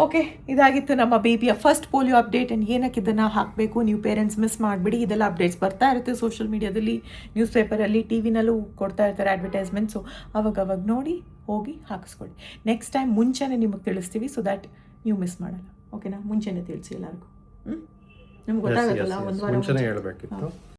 ಓಕೆ, ಇದಾಗಿತ್ತು ನಮ್ಮ ಬೇಬಿಯ ಫಸ್ಟ್ ಪೋಲಿಯೋ ಅಪ್ಡೇಟ್. ಆ್ಯಂಡ್ ಏನಕ್ಕೆ ಇದನ್ನು ಹಾಕಬೇಕು, ನೀವು ಪೇರೆಂಟ್ಸ್ ಮಿಸ್ ಮಾಡಿಬಿಡಿ. ಇದೆಲ್ಲ ಅಪ್ಡೇಟ್ಸ್ ಬರ್ತಾ ಇರುತ್ತೆ ಸೋಷಿಯಲ್ ಮೀಡಿಯಾದಲ್ಲಿ, ನ್ಯೂಸ್ ಪೇಪರಲ್ಲಿ, ಟಿ ವಿನಲ್ಲೂ ಕೊಡ್ತಾ ಇರ್ತಾರೆ ಅಡ್ವರ್ಟೈಸ್ಮೆಂಟ್ಸು. ಅವಾಗ ನೋಡಿ ಹೋಗಿ ಹಾಕಿಸ್ಕೊಳ್ಳಿ. ನೆಕ್ಸ್ಟ್ ಟೈಮ್ ಮುಂಚೆನೇ ನಿಮಗೆ ತಿಳಿಸ್ತೀವಿ, ಸೊ ದ್ಯಾಟ್ ನೀವು ಮಿಸ್ ಮಾಡಲ್ಲ. ಓಕೆನಾ? ಮುಂಚೆನೇ ತಿಳಿಸಿ ಎಲ್ಲರಿಗೂ. ನಿಮ್ಗೆ ಗೊತ್ತಾಗುತ್ತಲ್ಲ, ಒಂದು ವಾರ ಮುಂಚೆನೇ ಹೇಳಬೇಕಿತ್ತು.